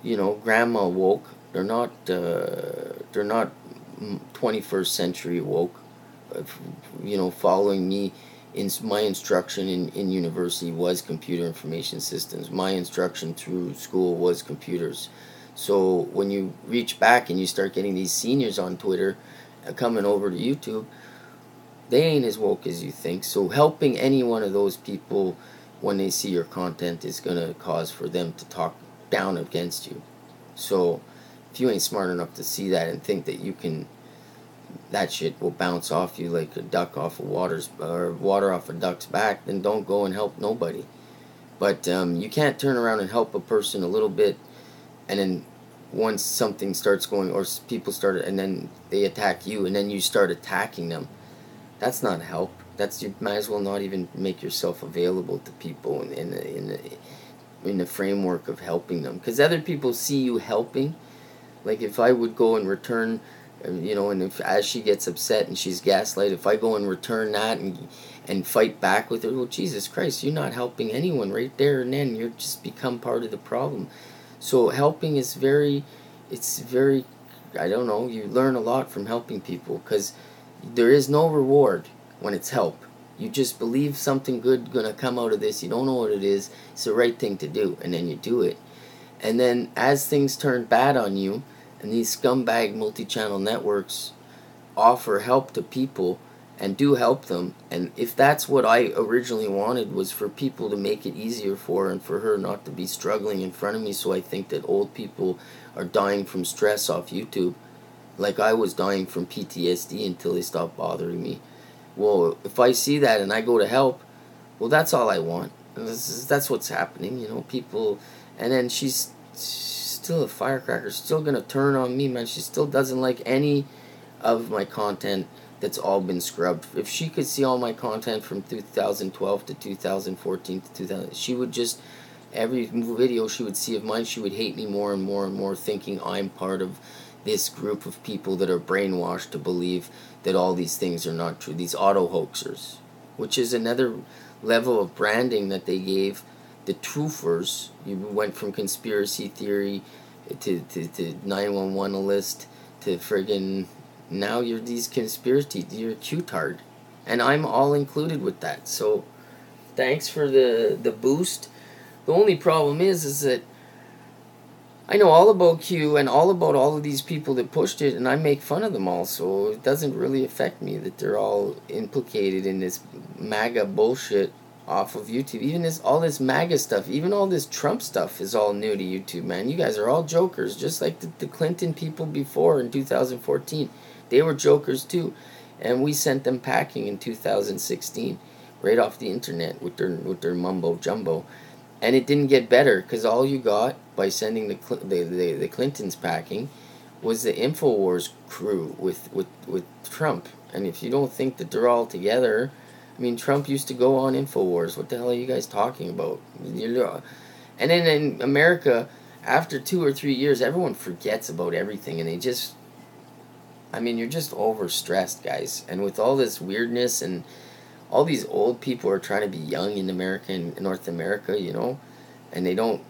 you know, grandma woke. They're not 21st century woke. You know, following me in my instruction in university was computer information systems. My instruction through school was computers. So when you reach back and you start getting these seniors on Twitter coming over to YouTube, they ain't as woke as you think. So helping any one of those people when they see your content is going to cause for them to talk down against you. So if you ain't smart enough to see that and think that you can that shit will bounce off you like a duck off of water off a duck's back, then don't go and help nobody. But you can't turn around and help a person a little bit, and then once something starts going, or people start, and then they attack you, and then you start attacking them. That's not help. You might as well not even make yourself available to people in the framework of helping them, because other people see you helping. Like if I would go and return, and if as she gets upset and she's gaslighted, if I go and return that and fight back with her, well, Jesus Christ, you're not helping anyone right there and then. You're just become part of the problem. So helping is very, I don't know, you learn a lot from helping people, because there is no reward when it's help. You just believe something good gonna come out of this. You don't know what it is. It's the right thing to do, and then you do it. And then as things turn bad on you, and these scumbag multi-channel networks offer help to people and do help them, and if that's what I originally wanted, was for people to make it easier for her and for her not to be struggling in front of me, so I think that old people are dying from stress off YouTube, like I was dying from PTSD until they stopped bothering me. Well, if I see that and I go to help, well, that's all I want. That's what's happening, people. And then she's still a firecracker, still gonna turn on me, man. She still doesn't like any of my content that's all been scrubbed. If she could see all my content from 2012 to 2014 to 2000, she would just, every video she would see of mine, she would hate me more and more and more, thinking I'm part of this group of people that are brainwashed to believe that all these things are not true. These auto hoaxers, which is another level of branding that they gave the truthers. You went from conspiracy theory to 911 list to friggin', now you're these conspiracy, you're a Q-tard. And I'm all included with that. So thanks for the boost. The only problem is that I know all about Q and all about all of these people that pushed it, and I make fun of them all, so it doesn't really affect me that they're all implicated in this MAGA bullshit off of YouTube. Even all this MAGA stuff, even all this Trump stuff is all new to YouTube, man. You guys are all jokers, just like the Clinton people before in 2014. They were jokers too, and we sent them packing in 2016, right off the internet with their mumbo jumbo. And it didn't get better, because all you got by sending the Clintons packing was the InfoWars crew with Trump. And if you don't think that they're all together, I mean, Trump used to go on InfoWars. What the hell are you guys talking about? And then in America, after 2 or 3 years, everyone forgets about everything, and they just, I mean, you're just overstressed, guys. And with all this weirdness, and all these old people are trying to be young in America and North America, and they don't,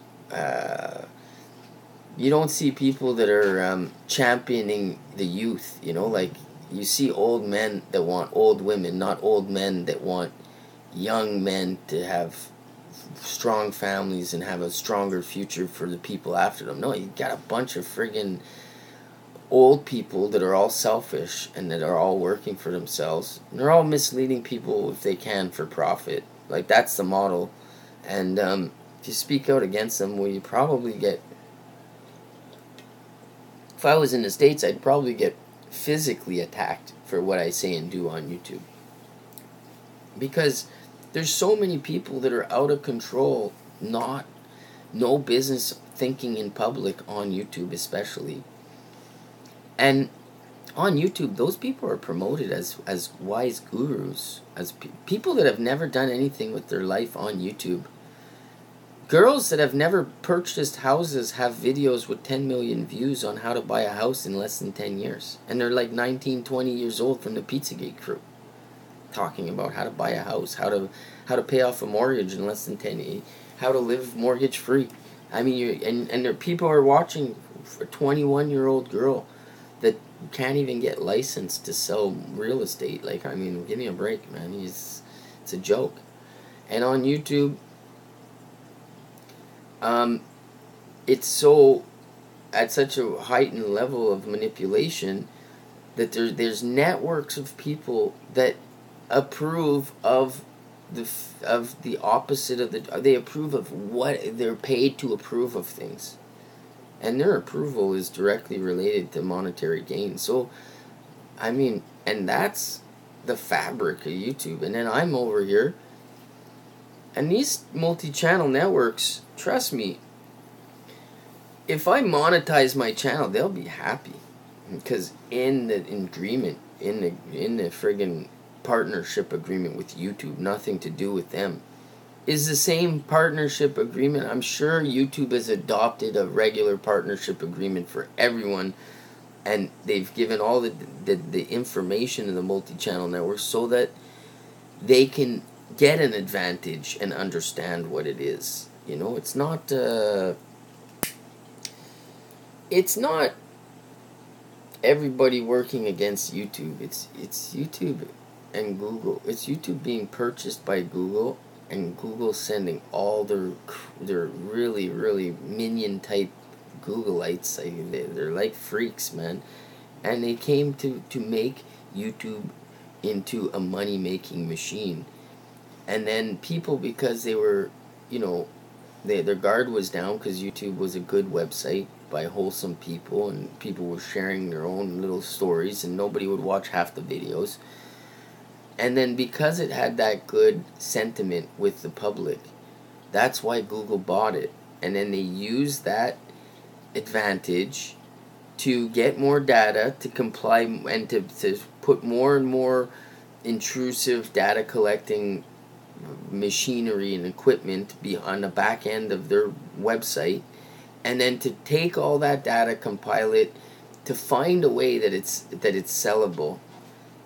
you don't see people that are championing the youth, like you see old men that want old women, not old men that want young men to have strong families and have a stronger future for the people after them. No, you got a bunch of friggin' old people that are all selfish and that are all working for themselves. And they're all misleading people if they can for profit. Like, that's the model. And if you speak out against them, well, you probably get, if I was in the States, I'd probably get physically attacked for what I say and do on YouTube. Because there's so many people that are out of control, no business thinking in public on YouTube especially. And on YouTube, those people are promoted as wise gurus, as people that have never done anything with their life on YouTube. Girls that have never purchased houses have videos with 10 million views on how to buy a house in less than 10 years. And they're like 19, 20 years old from the Pizzagate crew, talking about how to buy a house, how to pay off a mortgage in less than 10 years, how to live mortgage free. I mean, and there people are watching a 21-year-old girl that can't even get licensed to sell real estate. Like, I mean, give me a break, man. It's a joke. And on YouTube, it's so at such a heightened level of manipulation that there's networks of people that approve of the opposite of they approve of what they're paid to approve of things. And their approval is directly related to monetary gain. So I mean, and that's the fabric of YouTube. And then I'm over here, and these multi-channel networks, trust me, if I monetize my channel, they'll be happy, because in the agreement, in the friggin' partnership agreement with YouTube, nothing to do with them, is the same partnership agreement. I'm sure YouTube has adopted a regular partnership agreement for everyone, and they've given all the information to the multi-channel network so that they can get an advantage and understand what it is. You know, it's not everybody working against YouTube. It's YouTube and Google. It's YouTube being purchased by Google, and Google sending all their really, really minion type Googleites. They're like freaks, man. And they came to make YouTube into a money making machine. And then people, because they were, you know, their guard was down, because YouTube was a good website by wholesome people, and people were sharing their own little stories, and nobody would watch half the videos. And then because it had that good sentiment with the public, that's why Google bought it. And then they used that advantage to get more data, to comply, and to put more and more intrusive data collecting machinery and equipment be on the back end of their website, and then to take all that data, compile it, to find a way that it's sellable,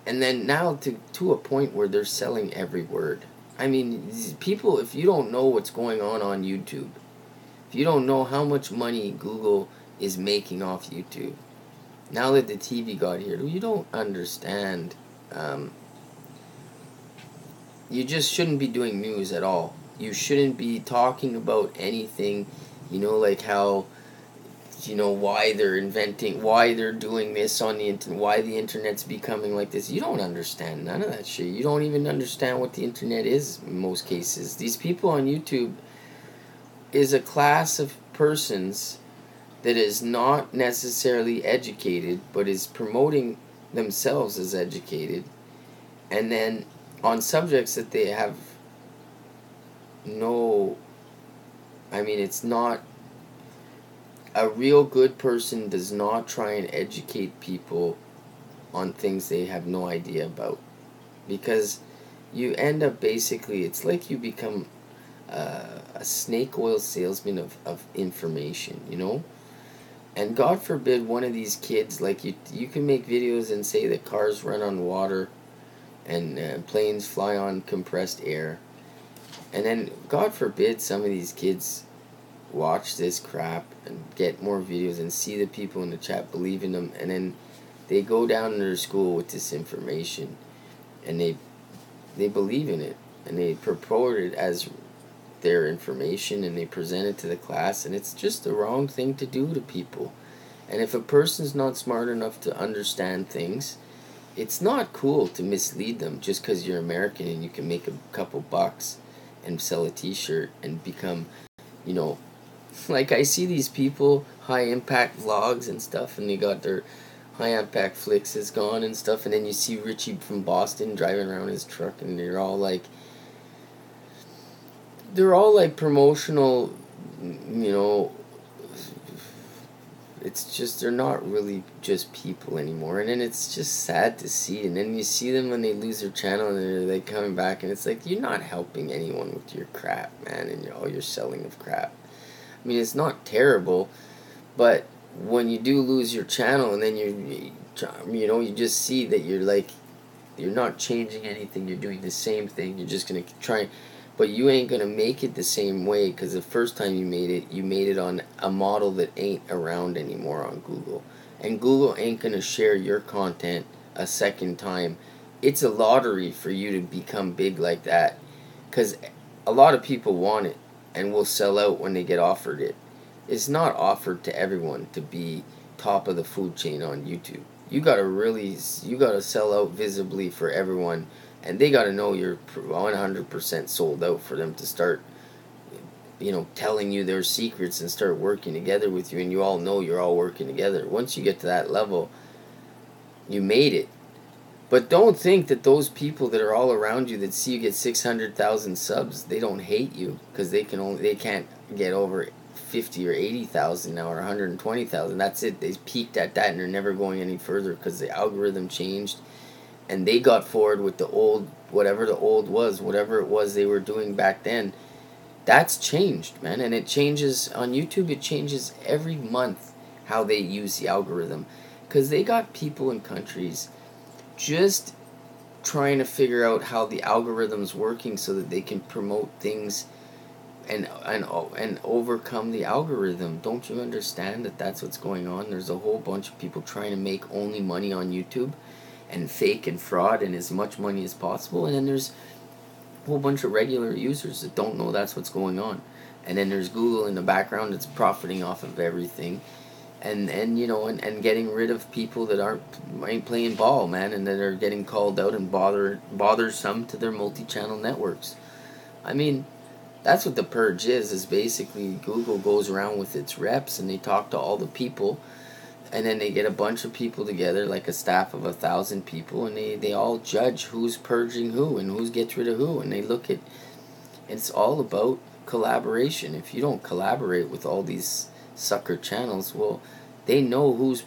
and then now to a point where they're selling every word. I mean, people, if you don't know what's going on YouTube, if you don't know how much money Google is making off YouTube, now that the TV got here, you don't understand. You just shouldn't be doing news at all. You shouldn't be talking about anything, you know, like how, you know, why they're inventing, why they're doing this on the internet, why the internet's becoming like this. You don't understand none of that shit. You don't even understand what the internet is in most cases. These people on YouTube is a class of persons that is not necessarily educated, but is promoting themselves as educated, and then on subjects that they have no, I mean, it's not, a real good person does not try and educate people on things they have no idea about, because you end up basically, it's like you become a snake oil salesman of information, you know. And God forbid one of these kids, like you can make videos and say that cars run on water and planes fly on compressed air, and then God forbid some of these kids watch this crap and get more videos and see the people in the chat believe in them, and then they go down to their school with this information, and they believe in it, and they purport it as their information, and they present it to the class, and it's just the wrong thing to do to people. And if a person's not smart enough to understand things, it's not cool to mislead them just because you're American and you can make a couple bucks and sell a t-shirt and become, you know, like I see these people, high impact vlogs and stuff, and they got their high impact flicks is gone and stuff, and then you see Richie from Boston driving around his truck, and they're all like promotional, you know. It's just, they're not really just people anymore, and then it's just sad to see. And then you see them when they lose their channel, and they're like coming back, and it's like, you're not helping anyone with your crap, man, and all your selling of crap. I mean, it's not terrible, but when you do lose your channel, and then you know, you just see that you're not changing anything, you're doing the same thing, you're just gonna try. But you ain't going to make it the same way, because the first time you made it on a model that ain't around anymore on Google. And Google ain't going to share your content a second time. It's a lottery for you to become big like that, because a lot of people want it and will sell out when they get offered it. It's not offered to everyone to be top of the food chain on YouTube. You got to sell out visibly for everyone. And they got to know you're 100% sold out for them to start, you know, telling you their secrets and start working together with you. And you all know you're all working together. Once you get to that level, you made it. But don't think that those people that are all around you that see you get 600,000 subs, they don't hate you because they can't get over 50 or 80,000 now or 120,000. That's it. They peaked at that and they're never going any further because the algorithm changed and they got forward with the old, whatever it was they were doing back then. That's changed, man, and it changes on YouTube. It changes every month how they use the algorithm because they got people in countries just trying to figure out how the algorithm's working so that they can promote things and overcome the algorithm. Don't you understand that that's what's going on? There's a whole bunch of people trying to make only money on YouTube and fake and fraud and as much money as possible, and then there's a whole bunch of regular users that don't know that's what's going on, and then there's Google in the background that's profiting off of everything, and you know, and getting rid of people that ain't playing ball, man, and that are getting called out and bothersome to their multi-channel networks. I mean, that's what the purge is basically Google goes around with its reps and they talk to all the people, and then they get a bunch of people together, like a staff of 1,000 people, and they all judge who's purging who and who gets rid of who, and they look at, it's all about collaboration. If you don't collaborate with all these sucker channels, well, they know who's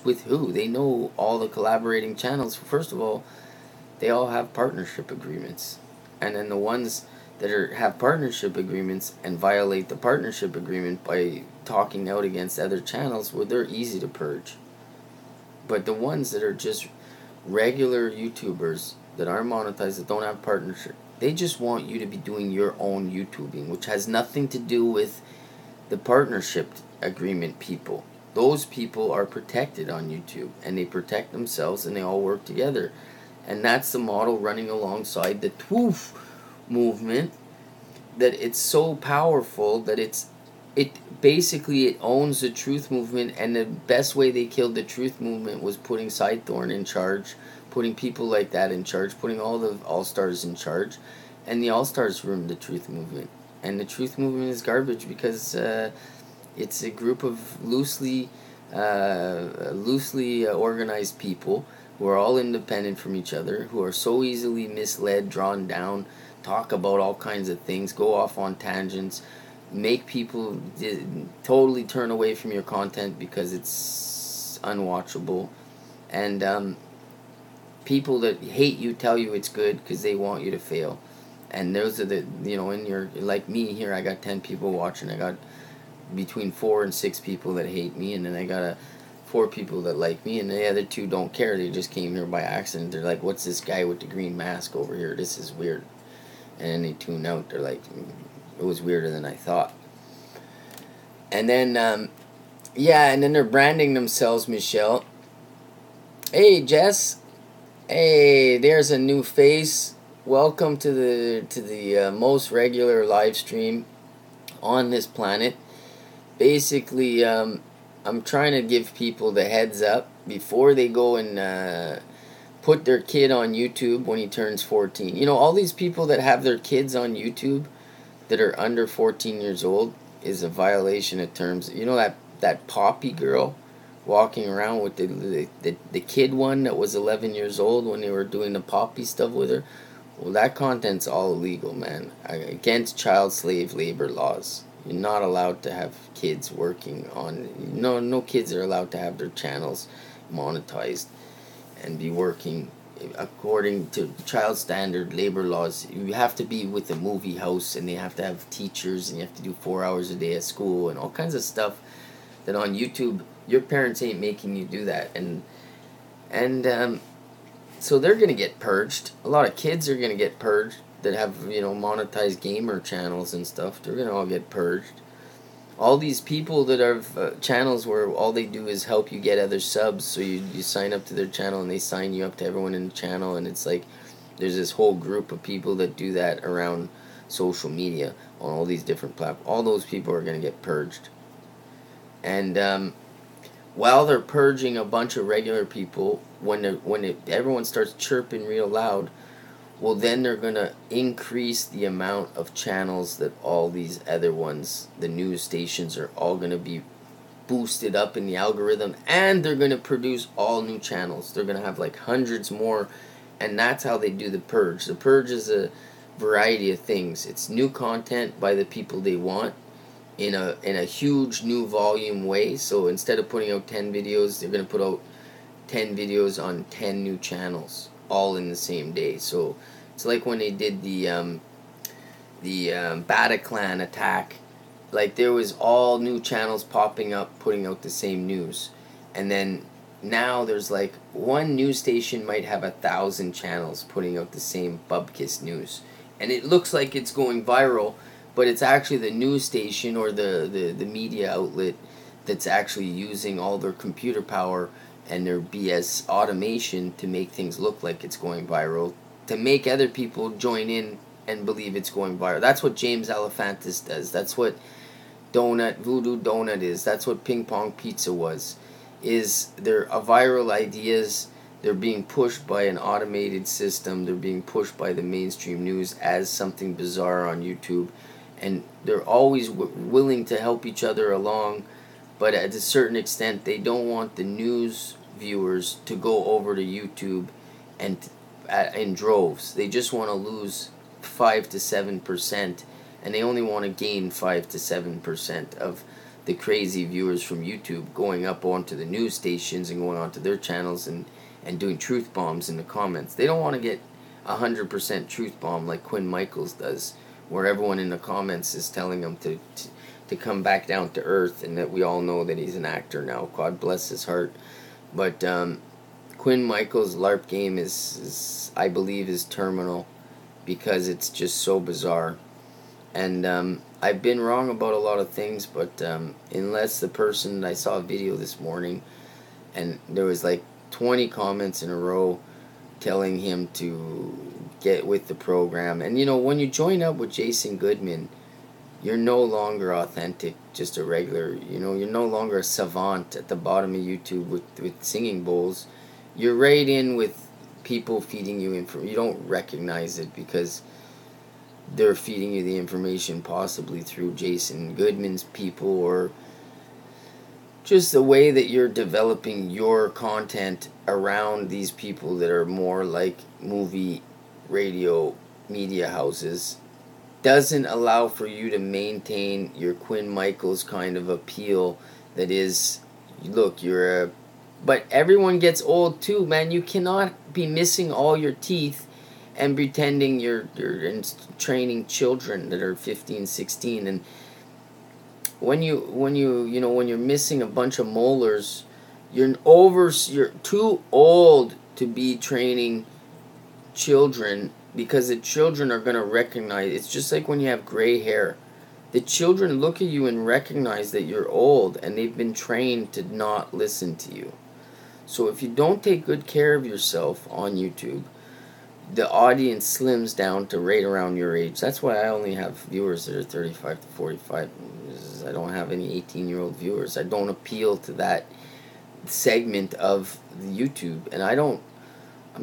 with who. They know all the collaborating channels. First of all, they all have partnership agreements, and then the ones that have partnership agreements and violate the partnership agreement by talking out against other channels, well, they're easy to purge. But the ones that are just regular YouTubers that aren't monetized, that don't have partnership, they just want you to be doing your own YouTubing, which has nothing to do with the partnership agreement people. Those people are protected on YouTube, and they protect themselves, and they all work together. And that's the model running alongside the TWOOF movement, that it's so powerful that it basically it owns the truth movement. And the best way they killed the truth movement was putting Sidethorn in charge, putting people like that in charge, putting all the all-stars in charge, and the all-stars ruined the truth movement. And the truth movement is garbage because it's a group of loosely organized people who are all independent from each other, who are so easily misled, drawn down, talk about all kinds of things, go off on tangents, make people totally turn away from your content because it's unwatchable, and people that hate you tell you it's good because they want you to fail. And those are the, you know, in your, like me here, I got 10 people watching, I got between 4 and 6 people that hate me, and then I got 4 people that like me, and the other 2 don't care, they just came here by accident. They're like, what's this guy with the green mask over here, this is weird. And then they tune out. They're like, it was weirder than I thought. And then yeah, and then they're branding themselves, Michelle. Hey, Jess. Hey, there's a new face. Welcome to the most regular live stream on this planet. Basically, I'm trying to give people the heads up before they go and put their kid on YouTube when he turns 14. You know, all these people that have their kids on YouTube that are under 14 years old is a violation of terms. You know that Poppy girl walking around with the kid one that was 11 years old when they were doing the Poppy stuff with her? Well, that content's all illegal, man. Against child slave labor laws. You're not allowed to have kids working on... No kids are allowed to have their channels monetized and be working according to child standard labor laws. You have to be with a movie house, and they have to have teachers, and you have to do 4 hours a day at school, and all kinds of stuff that on YouTube, your parents ain't making you do that. And so they're going to get purged. A lot of kids are going to get purged that have, you know, monetized gamer channels and stuff. They're going to all get purged. All these people that have channels where all they do is help you get other subs, so you sign up to their channel and they sign you up to everyone in the channel, and it's like there's this whole group of people that do that around social media on all these different platforms. All those people are going to get purged. And while they're purging a bunch of regular people, everyone starts chirping real loud, well, then they're going to increase the amount of channels that all these other ones, the news stations, are all going to be boosted up in the algorithm, and they're going to produce all new channels. They're going to have like hundreds more, and that's how they do the purge. The purge is a variety of things. It's new content by the people they want in a huge new volume way. So instead of putting out 10 videos, they're going to put out 10 videos on 10 new channels all in the same day. So it's like when they did the Bataclan attack. Like, there was all new channels popping up, putting out the same news. And then now there's like one news station might have 1,000 channels putting out the same bubkiss news. And it looks like it's going viral, but it's actually the news station or the media outlet that's actually using all their computer power and their BS automation to make things look like it's going viral, to make other people join in and believe it's going viral. That's what James Alefantis does. That's what Voodoo Donut is. That's what Ping Pong Pizza was. They're viral ideas. They're being pushed by an automated system. They're being pushed by the mainstream news as something bizarre on YouTube. And they're always willing to help each other along, but at a certain extent, they don't want the news viewers to go over to YouTube and in droves. They just want to lose 5 to 7%, and they only want to gain 5 to 7% of the crazy viewers from YouTube going up onto the news stations and going onto their channels and doing truth bombs in the comments. They don't want to get 100% truth bomb like Quinn Michaels does, where everyone in the comments is telling him to come back down to earth, and that we all know that he's an actor now. God bless his heart. But Quinn Michaels' LARP game is I believe, is terminal, because it's just so bizarre. And I've been wrong about a lot of things, but unless the person, I saw a video this morning, and there was like 20 comments in a row telling him to get with the program. And you know, when you join up with Jason Goodman, you're no longer authentic, just a regular, you know, you're no longer a savant at the bottom of YouTube with singing bowls. You're right in with people feeding you information. You don't recognize it because they're feeding you the information possibly through Jason Goodman's people, or just the way that you're developing your content around these people that are more like movie, radio, media houses doesn't allow for you to maintain your Quinn Michaels kind of appeal that is, look, you're a... But everyone gets old too, man. You cannot be missing all your teeth and pretending you're training children that are 15, 16. And when you're missing a bunch of molars, you're too old to be training children, because the children are going to recognize. It's just like when you have gray hair. The children look at you and recognize that you're old, and they've been trained to not listen to you. So if you don't take good care of yourself on YouTube, the audience slims down to right around your age. That's why I only have viewers that are 35 to 45. I don't have any 18-year-old viewers. I don't appeal to that segment of YouTube, and I'm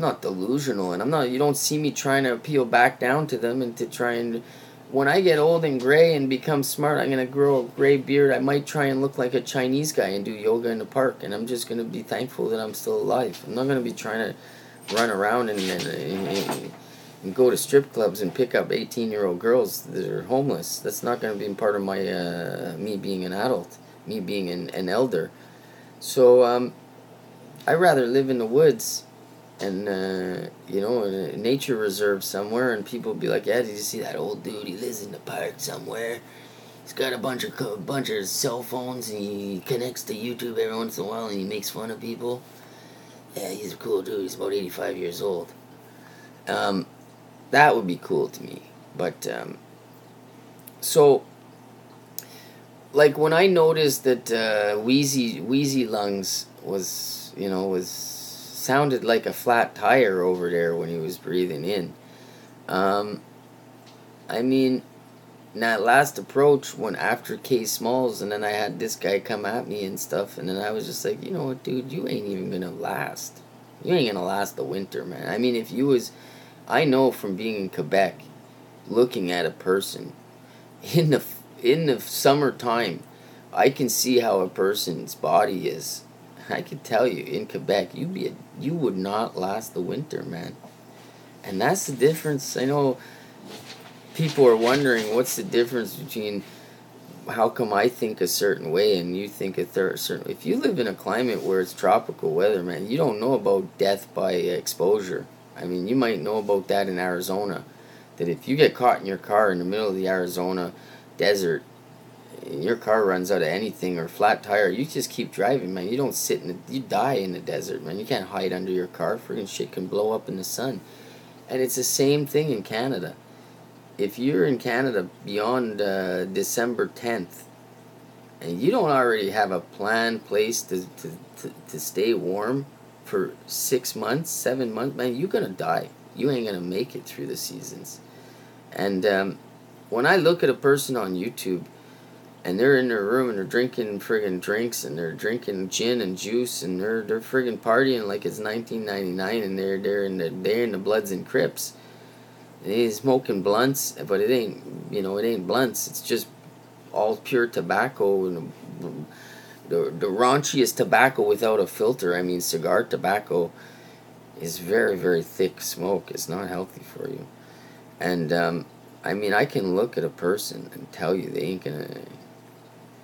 not delusional, and you don't see me trying to appeal back down to them and to try and... When I get old and gray and become smart, I'm going to grow a gray beard. I might try and look like a Chinese guy and do yoga in the park, and I'm just going to be thankful that I'm still alive. I'm not going to be trying to run around and go to strip clubs and pick up 18-year-old girls that are homeless. That's not going to be part of my me being an adult, me being an elder. So I'd rather live in the woods and in a nature reserve somewhere, and people be like, yeah, did you see that old dude? He lives in the park somewhere. He's got a bunch of cell phones, and he connects to YouTube every once in a while, and he makes fun of people. Yeah, he's a cool dude. He's about 85 years old. That would be cool to me. But so, like, when I noticed that Wheezy Lungs sounded like a flat tire over there when he was breathing in. I mean, that last approach, when after K Smalls, and then I had this guy come at me and stuff, and then I was just like, you know what, dude, you ain't even gonna last. You ain't gonna last the winter, man. I mean, if you was... I know from being in Quebec, looking at a person in the summertime, I can see how a person's body is. I can tell you, in Quebec, you would not last the winter, man. And that's the difference. I know people are wondering what's the difference between how come I think a certain way and you think a certain. If you live in a climate where it's tropical weather, man, you don't know about death by exposure. I mean, you might know about that in Arizona. That if you get caught in your car in the middle of the Arizona desert, and your car runs out of anything or flat tire, you just keep driving, man. You don't sit in the, you die in the desert, man. You can't hide under your car. Friggin' shit can blow up in the sun. And it's the same thing in Canada. If you're in Canada beyond December 10th, and you don't already have a planned place to stay warm for 6 months, 7 months, man, you're going to die. You ain't going to make it through the seasons. And when I look at a person on YouTube, and they're in their room and they're drinking friggin' drinks and they're drinking gin and juice and they're friggin' partying like it's 1999 and they're in the Bloods and Crips. And he's smoking blunts, but it ain't blunts. It's just all pure tobacco and the raunchiest tobacco without a filter. I mean, cigar tobacco is very, very thick smoke. It's not healthy for you. And I mean, I can look at a person and tell you they ain't gonna.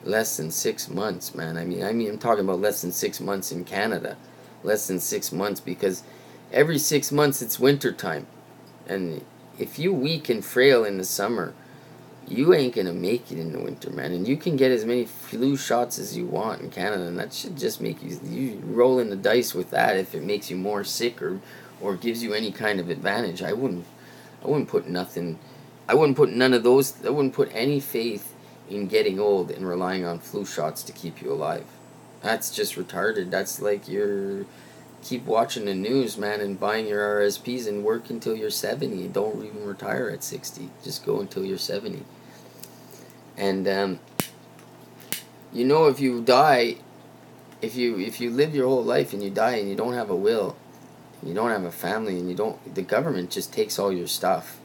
Less than 6 months, man. I mean, I'm talking about less than 6 months in Canada. Less than 6 months, because every 6 months it's winter time. And if you weak and frail in the summer, you ain't gonna make it in the winter, man. And you can get as many flu shots as you want in Canada, and that should just make you rolling the dice with that if it makes you more sick or gives you any kind of advantage. I wouldn't put nothing. I wouldn't put none of those. I wouldn't put any faith in getting old and relying on flu shots to keep you alive. That's just retarded. That's like you're keep watching the news, man, and buying your RSPs and work until you're 70. Don't even retire at 60. Just go until you're 70. And you know, if you die, if you live your whole life and you die and you don't have a will, you don't have a family, and the government just takes all your stuff.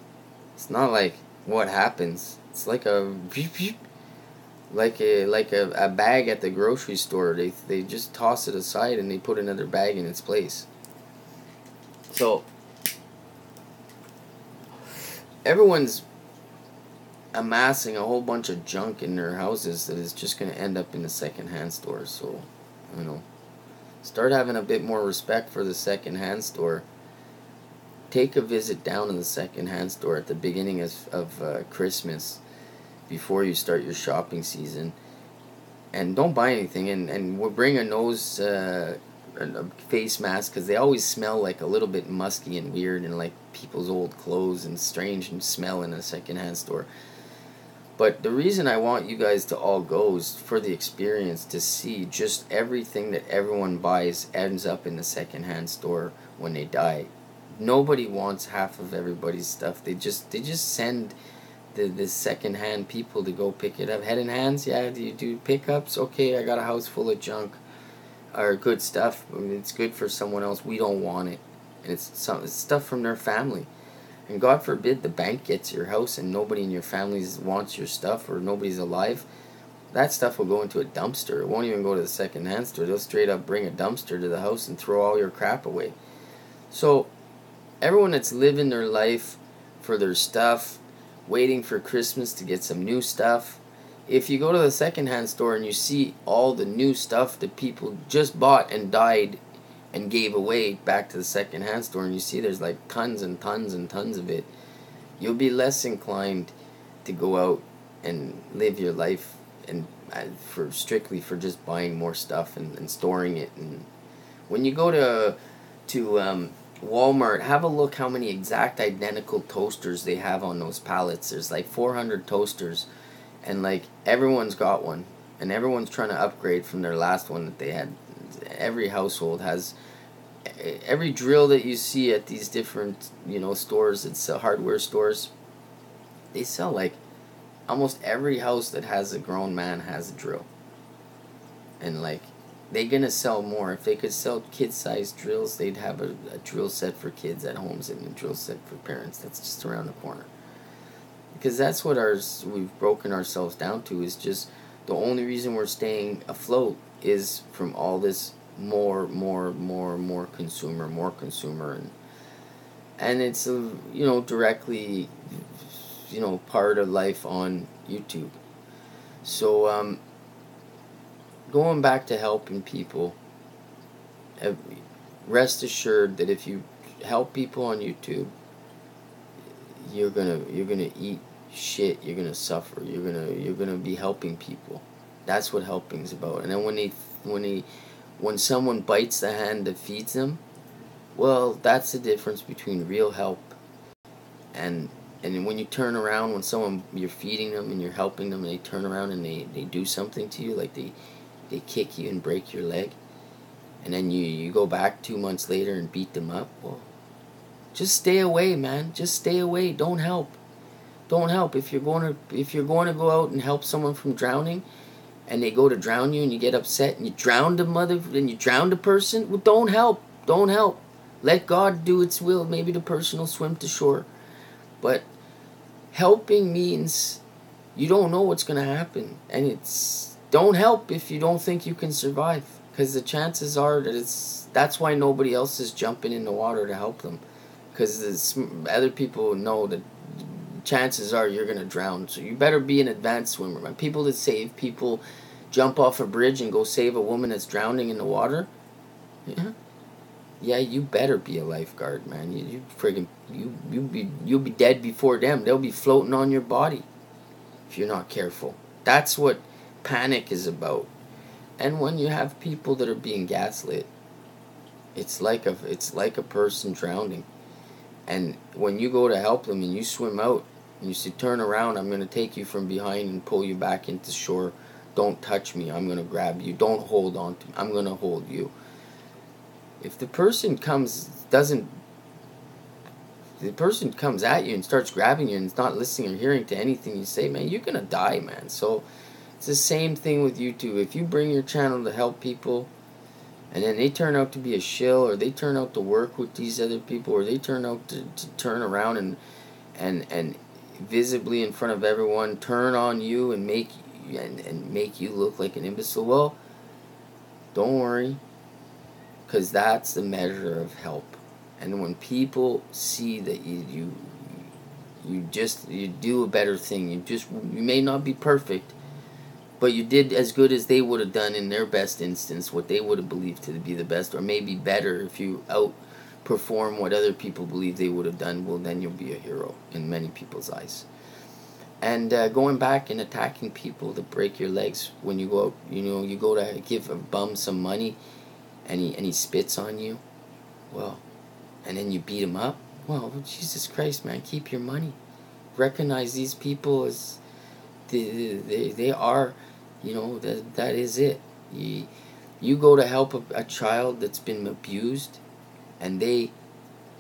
It's not like what happens. It's like a bag at the grocery store. They just toss it aside and they put another bag in its place. So everyone's amassing a whole bunch of junk in their houses that is just going to end up in the second-hand store. So, start having a bit more respect for the second-hand store. Take a visit down to the second-hand store at the beginning of Christmas, before you start your shopping season, and don't buy anything, and we'll bring a nose a face mask, because they always smell like a little bit musky and weird and like people's old clothes and strange and smell in a secondhand store. But the reason I want you guys to all go is for the experience, to see just everything that everyone buys ends up in the secondhand store when they die. Nobody wants half of everybody's stuff. They just send the second-hand people to go pick it up. Head and Hands, yeah, do you do pickups? Okay, I got a house full of junk or good stuff. I mean, it's good for someone else. We don't want it. And it's stuff from their family. And God forbid the bank gets your house and nobody in your family wants your stuff, or nobody's alive. That stuff will go into a dumpster. It won't even go to the second-hand store. They'll straight up bring a dumpster to the house and throw all your crap away. So everyone that's living their life for their stuff, waiting for Christmas to get some new stuff. If you go to the secondhand store and you see all the new stuff that people just bought and died and gave away back to the secondhand store, and you see there's like tons and tons and tons of it, you'll be less inclined to go out and live your life and strictly for just buying more stuff and storing it. And when you go to Walmart, have a look how many exact identical toasters they have on those pallets. There's like 400 toasters, and like everyone's got one, and everyone's trying to upgrade from their last one that they had. Every household has every drill that you see at these different stores. It's hardware stores. They sell like almost every house that has a grown man has a drill, and like they're gonna sell more. If they could sell kid-sized drills, they'd have a drill set for kids at homes and a drill set for parents. That's just around the corner. Because that's what we've broken ourselves down to, is just The only reason we're staying afloat is from all this more consumer, and it's directly part of life on YouTube. So going back to helping people, rest assured that if you help people on YouTube, you're gonna eat shit. You're gonna suffer. You're gonna be helping people. That's what helping's about. And then when someone bites the hand that feeds them, well, that's the difference between real help and when you turn around, when someone, you're feeding them and you're helping them, and they turn around and they do something to you, like they kick you and break your leg, and then you go back 2 months later and beat them up. Well, just stay away, man. Just stay away. Don't help. Don't help. If you're going to go out and help someone from drowning, and they go to drown you, and you get upset and you drown the person, well, don't help. Don't help. Let God do its will. Maybe the person will swim to shore. But helping means you don't know what's going to happen, and don't help if you don't think you can survive, because the chances are that that's why nobody else is jumping in the water to help them, because other people know that chances are you're going to drown. So you better be an advanced swimmer, man. People that save people, jump off a bridge and go save a woman that's drowning in the water, yeah, you better be a lifeguard, man. You'll be dead before them. They'll be floating on your body if you're not careful. That's what panic is about. And when you have people that are being gaslit, it's like a person drowning. And when you go to help them and you swim out and you say, turn around, I'm going to take you from behind and pull you back into shore. Don't touch me. I'm going to grab you. Don't hold on to me. I'm going to hold you. If the person comes at you and starts grabbing you and is not listening or hearing to anything you say, man, you're going to die, man. So it's the same thing with YouTube. If you bring your channel to help people, and then they turn out to be a shill, or they turn out to work with these other people, or they turn out to turn around and visibly in front of everyone turn on you and make you look like an imbecile, well, don't worry, because that's the measure of help. And when people see that you do a better thing, you may not be perfect, but you did as good as they would have done in their best instance, what they would have believed to be the best, or maybe better if you outperform what other people believe they would have done, well, then you'll be a hero in many people's eyes. And going back and attacking people that break your legs, when you go out, you go to give a bum some money, and he spits on you, well, and then you beat him up, well, Jesus Christ, man, keep your money. Recognize these people as they are, that is it. You go to help a child that's been abused, and they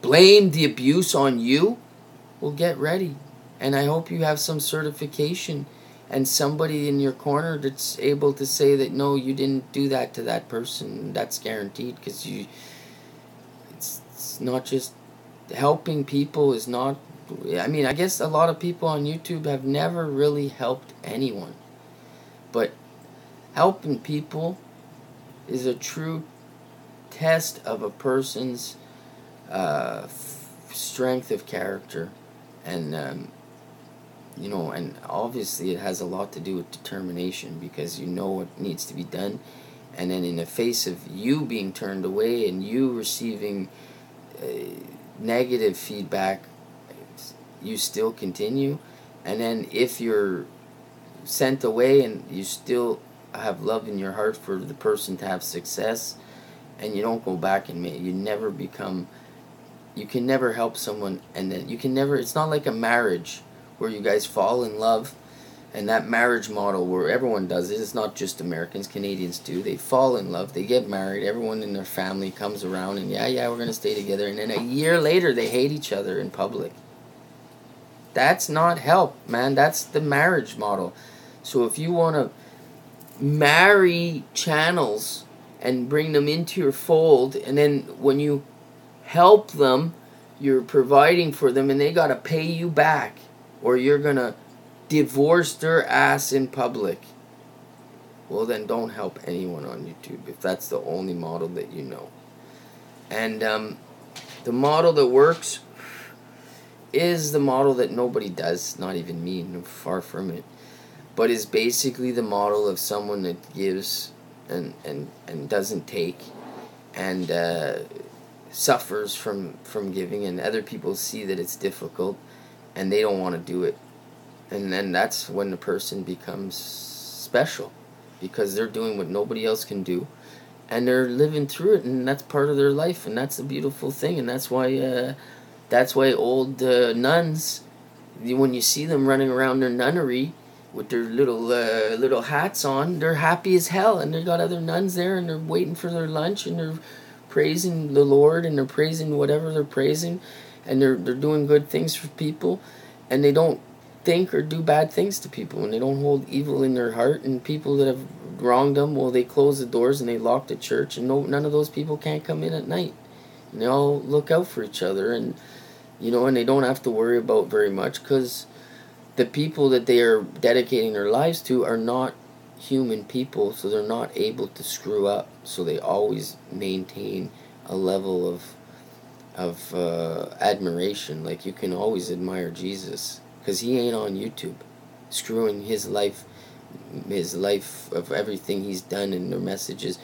blame the abuse on you, well, get ready. And I hope you have some certification and somebody in your corner that's able to say that, no, you didn't do that to that person. That's guaranteed, because it's not just helping people is not, I mean, I guess a lot of people on YouTube have never really helped anyone. But helping people is a true test of a person's strength of character. And, and obviously it has a lot to do with determination, because you know what needs to be done. And then in the face of you being turned away and you receiving negative feedback, you still continue. And then if you're sent away and you still have love in your heart for the person to have success, and you don't go back and you can never help someone, and then you can never, it's not like a marriage where you guys fall in love, and that marriage model where everyone does it, it's not just Americans, Canadians too. They fall in love, they get married, everyone in their family comes around and yeah, we're going to stay together, and then a year later they hate each other in public. That's not help, man. That's the marriage model. So if you want to marry channels and bring them into your fold, and then when you help them, you're providing for them, and they got to pay you back, or you're going to divorce their ass in public. well then don't help anyone on YouTube if that's the only model that you know. And the model that works is the model that nobody does, not even me, far from it, but is basically the model of someone that gives and doesn't take, and suffers from giving, and other people see that it's difficult and they don't want to do it. And then that's when the person becomes special, because they're doing what nobody else can do, and they're living through it, and that's part of their life, and that's a beautiful thing. And that's why old nuns, when you see them running around their nunnery with their little hats on, they're happy as hell, and they got other nuns there, and they're waiting for their lunch, and they're praising the Lord, and they're praising whatever they're praising, and they're doing good things for people, and they don't think or do bad things to people, and they don't hold evil in their heart. And people that have wronged them, well, they close the doors and they lock the church, and none of those people can't come in at night, and they all look out for each other, and and they don't have to worry about very much, because the people that they are dedicating their lives to are not human people, so they're not able to screw up, so they always maintain a level of admiration. Like, you can always admire Jesus, because he ain't on YouTube screwing his life of everything he's done and their messages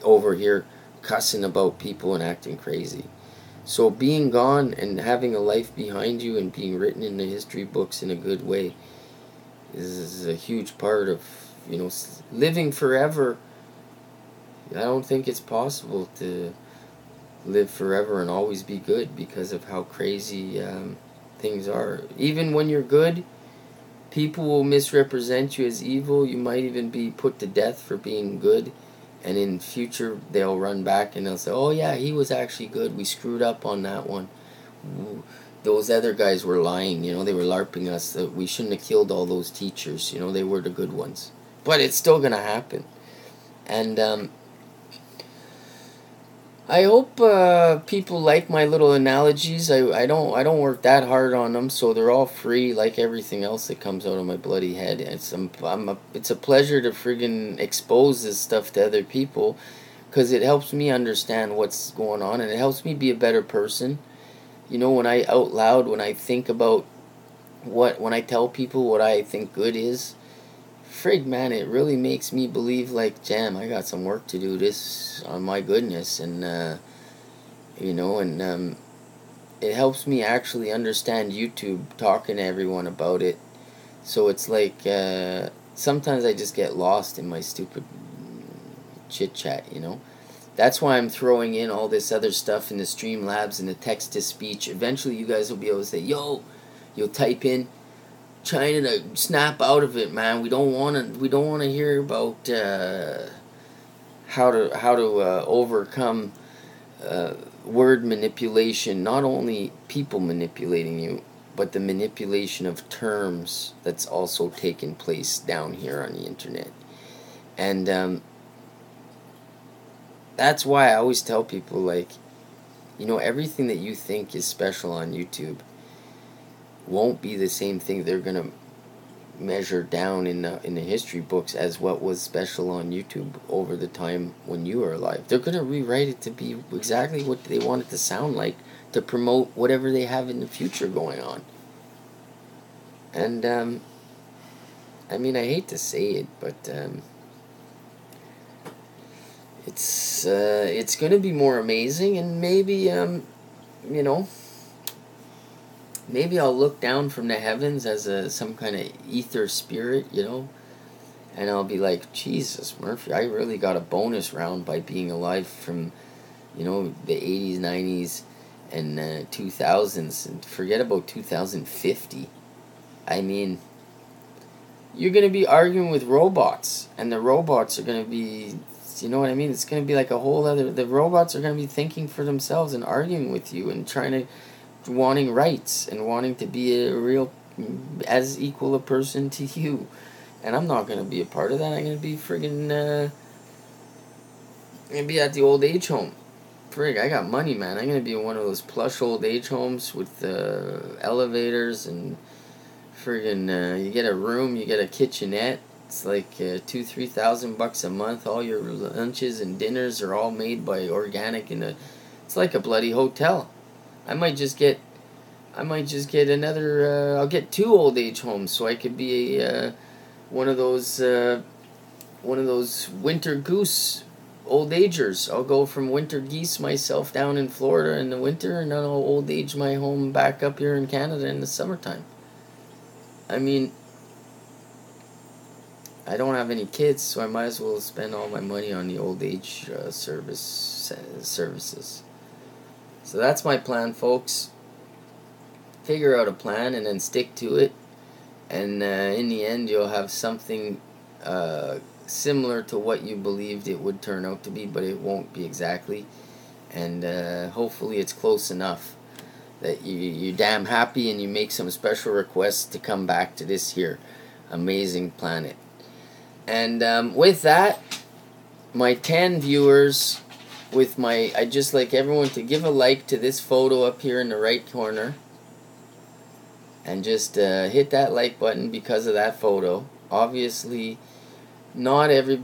over here cussing about people and acting crazy. So being gone and having a life behind you and being written in the history books in a good way is a huge part of, living forever. I don't think it's possible to live forever and always be good, because of how crazy things are. Even when you're good, people will misrepresent you as evil. You might even be put to death for being good, and in future they'll run back and they'll say, oh yeah, he was actually good, we screwed up on that one. Those other guys were lying, they were LARPing us, that we shouldn't have killed all those teachers, they were the good ones. But it's still gonna happen. And I hope people like my little analogies. I don't work that hard on them, so they're all free, like everything else that comes out of my bloody head. It's a pleasure to friggin' expose this stuff to other people, because it helps me understand what's going on, and it helps me be a better person. When I think about when I tell people what I think good is, frig, man, it really makes me believe, like, damn, I got some work to do this on my goodness. And it helps me actually understand YouTube, talking to everyone about it. So it's like, sometimes I just get lost in my stupid chit chat. That's why I'm throwing in all this other stuff in the Streamlabs and the text to speech. Eventually you guys will be able to say, yo, you'll type in China to snap out of it, man. We don't want to hear about how to overcome word manipulation. Not only people manipulating you, but the manipulation of terms that's also taken place down here on the internet. And that's why I always tell people, like, everything that you think is special on YouTube won't be the same thing they're gonna measure down in the history books as what was special on YouTube over the time when you were alive. They're gonna rewrite it to be exactly what they want it to sound like, to promote whatever they have in the future going on. And I hate to say it, but it's gonna be more amazing, and maybe maybe I'll look down from the heavens as some kind of ether spirit, and I'll be like, Jesus, Murphy, I really got a bonus round by being alive from, the 80s, 90s, and 2000s, and forget about 2050. You're going to be arguing with robots, and the robots are going to be, it's going to be like a whole other, the robots are going to be thinking for themselves and arguing with you and wanting rights and wanting to be a real, as equal a person to you. And I'm not going to be a part of that. I'm going to be friggin', going to be at the old age home. Frig, I got money, man. I'm going to be in one of those plush old age homes with elevators and friggin', you get a room, you get a kitchenette, It's like $2,000-3,000 a month. All your lunches and dinners are all made by organic, and it's like a bloody hotel. I might just get another. I'll get 2 old age homes, so I could be one of those winter goose old agers. I'll go from winter geese myself down in Florida in the winter, and then I'll old age my home back up here in Canada in the summertime. I mean, I don't have any kids, so I might as well spend all my money on the old age services. So that's my plan, folks. Figure out a plan and then stick to it, and in the end you'll have something similar to what you believed it would turn out to be, but it won't be exactly, and hopefully it's close enough that you're damn happy and you make some special requests to come back to this here amazing planet. And with that, my 10 viewers, I'd just like everyone to give a like to this photo up here in the right corner, and just hit that like button because of that photo. Obviously, not every...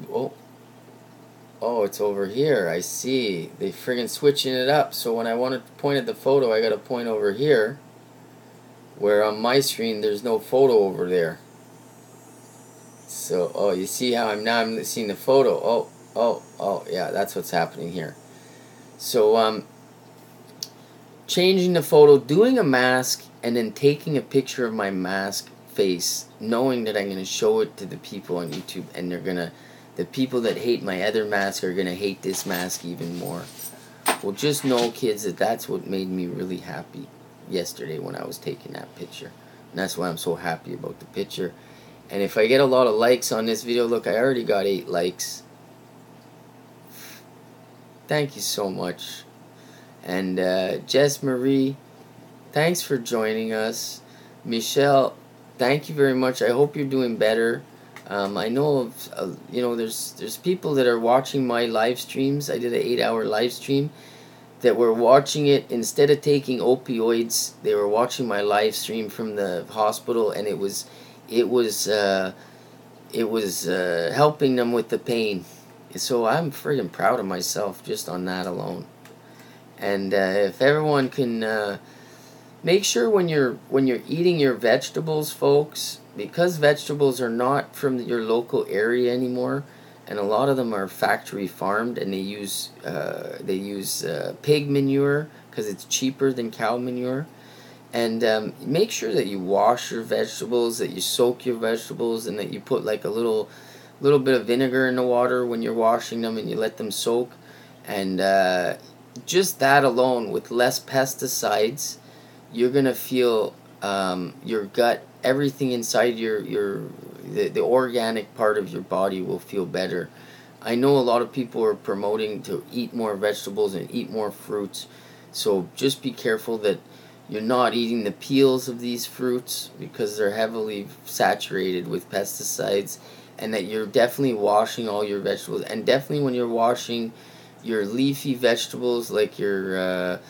Oh, it's over here. I see. They friggin' switching it up. So when I want to point at the photo, I got to point over here, where on my screen there's no photo over there. So, oh, you see how I'm seeing the photo. Oh, yeah, that's what's happening here. So, changing the photo, doing a mask, and then taking a picture of my mask face, knowing that I'm going to show it to the people on YouTube, and the people that hate my other mask are going to hate this mask even more. Well, just know, kids, that that's what made me really happy yesterday when I was taking that picture. And that's why I'm so happy about the picture. And if I get a lot of likes on this video, look, I already got 8 likes. Thank you so much. And Jess Marie, thanks for joining us. Michelle, thank you very much. I hope you're doing better. I know of, there's people that are watching my live streams. I did an 8-hour live stream that were watching it instead of taking opioids. They were watching my live stream from the hospital, and it was helping them with the pain. So I'm friggin' proud of myself just on that alone. And if everyone can make sure when you're eating your vegetables, folks, because vegetables are not from your local area anymore, and a lot of them are factory farmed, and they use pig manure because it's cheaper than cow manure. And make sure that you wash your vegetables, that you soak your vegetables, and that you put like a little bit of vinegar in the water when you're washing them, and you let them soak. And just that alone, with less pesticides, you're gonna feel your gut, everything inside the organic part of your body will feel better. I know a lot of people are promoting to eat more vegetables and eat more fruits, so just be careful that you're not eating the peels of these fruits because they're heavily saturated with pesticides, and that you're definitely washing all your vegetables. And definitely when you're washing your leafy vegetables, like your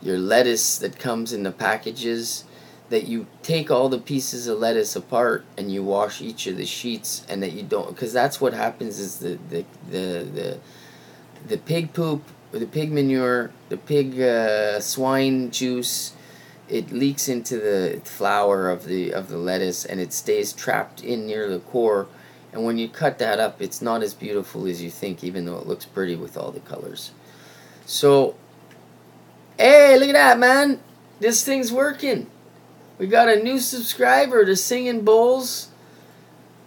lettuce that comes in the packages, that you take all the pieces of lettuce apart and you wash each of the sheets, and that you don't, because that's what happens is the pig poop, or the pig manure, the pig swine juice, it leaks into the flour of the lettuce, and it stays trapped in near the core. And when you cut that up, it's not as beautiful as you think, even though it looks pretty with all the colors. So, hey, look at that, man! This thing's working. We got a new subscriber to Singing Bowls.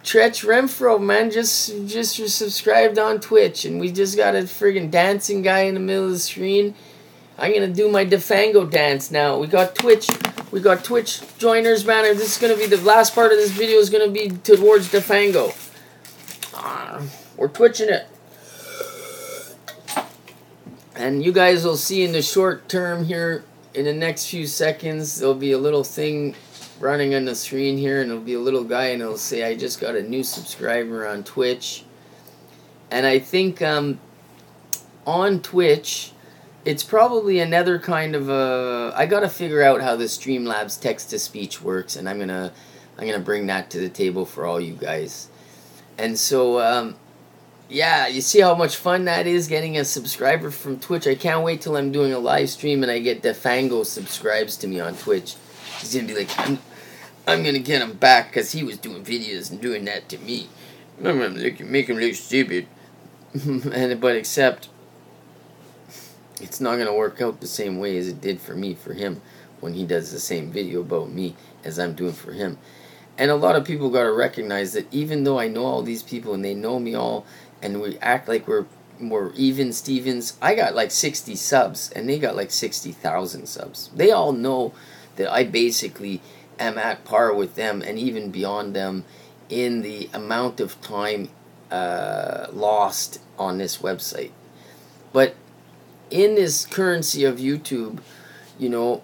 Tretch Renfro, man, just subscribed on Twitch, and we just got a friggin' dancing guy in the middle of the screen. I'm gonna do my Defango dance now. We got Twitch joiners, man. And this is gonna be the last part of this video is gonna be towards Defango. We're twitching it, and you guys will see in the short term here, in the next few seconds, there'll be a little thing running on the screen here, and it'll be a little guy, and it'll say, I just got a new subscriber on Twitch. And I think on Twitch, it's probably another kind of I gotta figure out how the Streamlabs text-to-speech works, and I'm gonna bring that to the table for all you guys. And so, yeah, you see how much fun that is, getting a subscriber from Twitch. I can't wait till I'm doing a live stream and I get Defango subscribes to me on Twitch. He's going to be like, I'm going to get him back because he was doing videos and doing that to me. I'm going to make him look stupid. But except, it's not going to work out the same way as it did for me, for him, when he does the same video about me as I'm doing for him. And a lot of people got to recognize that even though I know all these people and they know me all, and we act like we're even Stevens, I got like 60 subs and they got like 60,000 subs. They all know that I basically am at par with them and even beyond them in the amount of time lost on this website. But in this currency of YouTube, you know,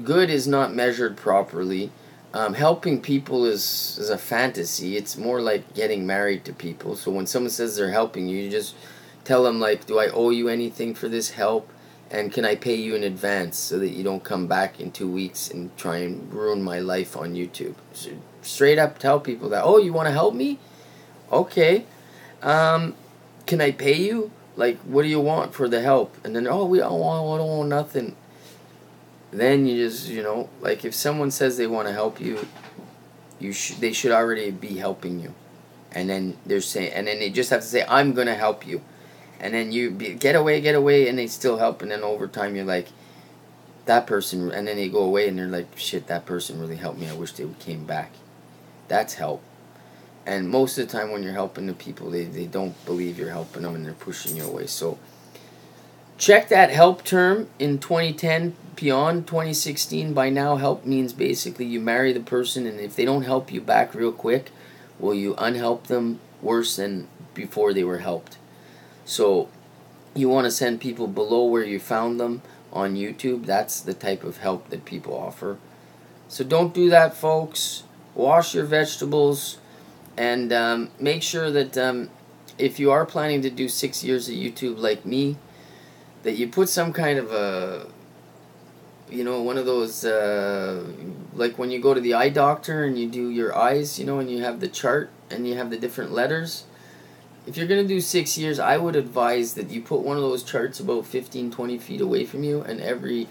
good is not measured properly. Helping people is a fantasy. It's more like getting married to people. So when someone says they're helping you, you just tell them, like, do I owe you anything for this help? And can I pay you in advance so that you don't come back in 2 weeks and try and ruin my life on YouTube? So straight up tell people that, oh, you want to help me? Okay. Can I pay you? Like, what do you want for the help? And then, oh, I don't want nothing. Then you just, you know, like if someone says they want to help you, they should already be helping you. And then they're saying, and then they just have to say, I'm going to help you. And then get away, and they still help. And then over time you're like, that person, and then they go away and they're like, shit, that person really helped me. I wish they came back. That's help. And most of the time when you're helping the people, they don't believe you're helping them and they're pushing you away. So check that help term in 2010, beyond 2016. By now, help means basically you marry the person, and if they don't help you back real quick, well, you unhelp them worse than before they were helped. So you want to send people below where you found them on YouTube. That's the type of help that people offer. So don't do that, folks. Wash your vegetables, and make sure that if you are planning to do 6 years of YouTube like me, that you put some kind of a, you know, one of those, like when you go to the eye doctor and you do your eyes, you know, and you have the chart and you have the different letters. If you're going to do 6 years, I would advise that you put one of those charts about 15-20 feet away from you, and every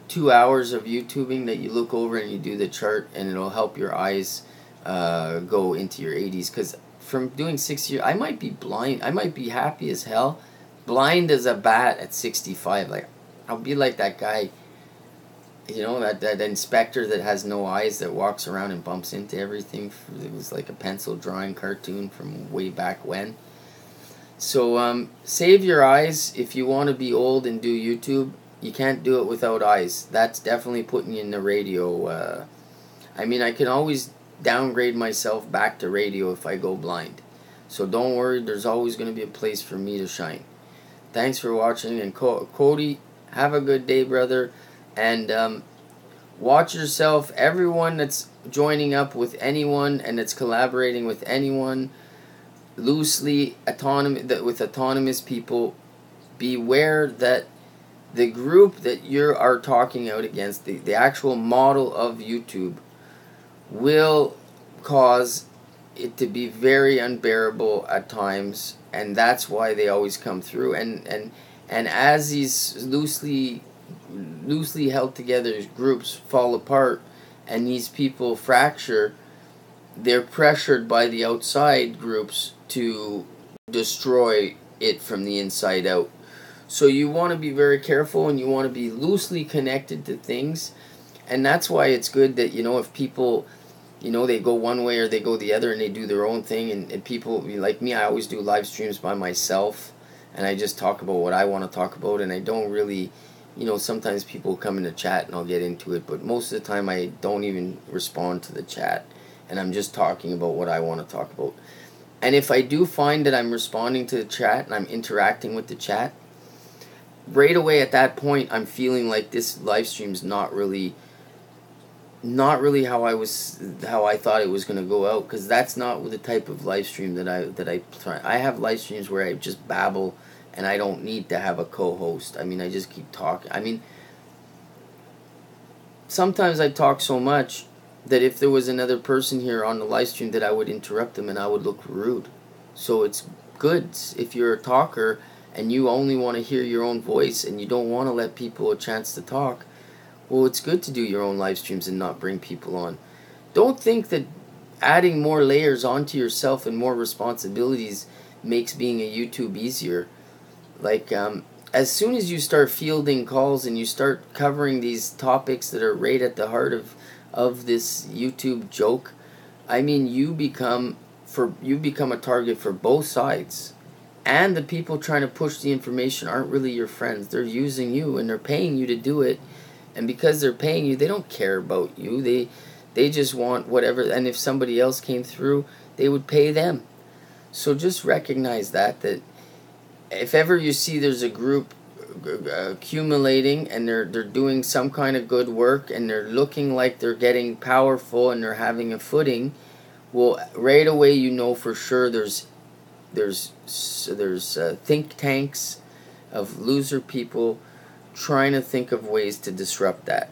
2 hours of YouTubing that you look over and you do the chart, and it'll help your eyes go into your 80s. Because from doing 6 years, I might be blind. I might be happy as hell, blind as a bat at 65. Like, I'll be like that guy, you know, that inspector that has no eyes that walks around and bumps into everything. It was like a pencil drawing cartoon from way back when. So save your eyes if you want to be old and do YouTube. You can't do it without eyes. That's definitely putting you in the radio. I mean, I can always downgrade myself back to radio if I go blind. So don't worry, there's always going to be a place for me to shine. Thanks for watching, and Cody, have a good day, brother, and watch yourself. Everyone that's joining up with anyone and that's collaborating with anyone loosely with autonomous people, beware that the group that you are talking out against, the actual model of YouTube, will cause it to be very unbearable at times, and that's why they always come through. And as these loosely held together groups fall apart and these people fracture, they're pressured by the outside groups to destroy it from the inside out. So you want to be very careful, and you want to be loosely connected to things. And that's why it's good that, you know, if people, you know, they go one way or they go the other and they do their own thing, and people like me, I always do live streams by myself, and I just talk about what I want to talk about, and I don't really, you know, sometimes people come in the chat and I'll get into it, but most of the time I don't even respond to the chat, and I'm just talking about what I want to talk about. And if I do find that I'm responding to the chat and I'm interacting with the chat, right away at that point I'm feeling like this live stream's not really how I thought it was going to go out, because that's not the type of live stream that I try. I have live streams where I just babble and I don't need to have a co-host. I mean, I just keep talking. I mean, sometimes I talk so much that if there was another person here on the live stream, that I would interrupt them and I would look rude. So it's good if you're a talker and you only want to hear your own voice and you don't want to let people a chance to talk. Well, it's good to do your own live streams and not bring people on. Don't think that adding more layers onto yourself and more responsibilities makes being a YouTube easier. Like, as soon as you start fielding calls and you start covering these topics that are right at the heart of this YouTube joke, I mean, you become a target for both sides. And the people trying to push the information aren't really your friends. They're using you and they're paying you to do it. And because they're paying you, they don't care about you. They just want whatever. And if somebody else came through, they would pay them. So just recognize that if ever you see there's a group accumulating and they're doing some kind of good work and they're looking like they're getting powerful and they're having a footing, well, right away you know for sure there's think tanks of loser people trying to think of ways to disrupt that.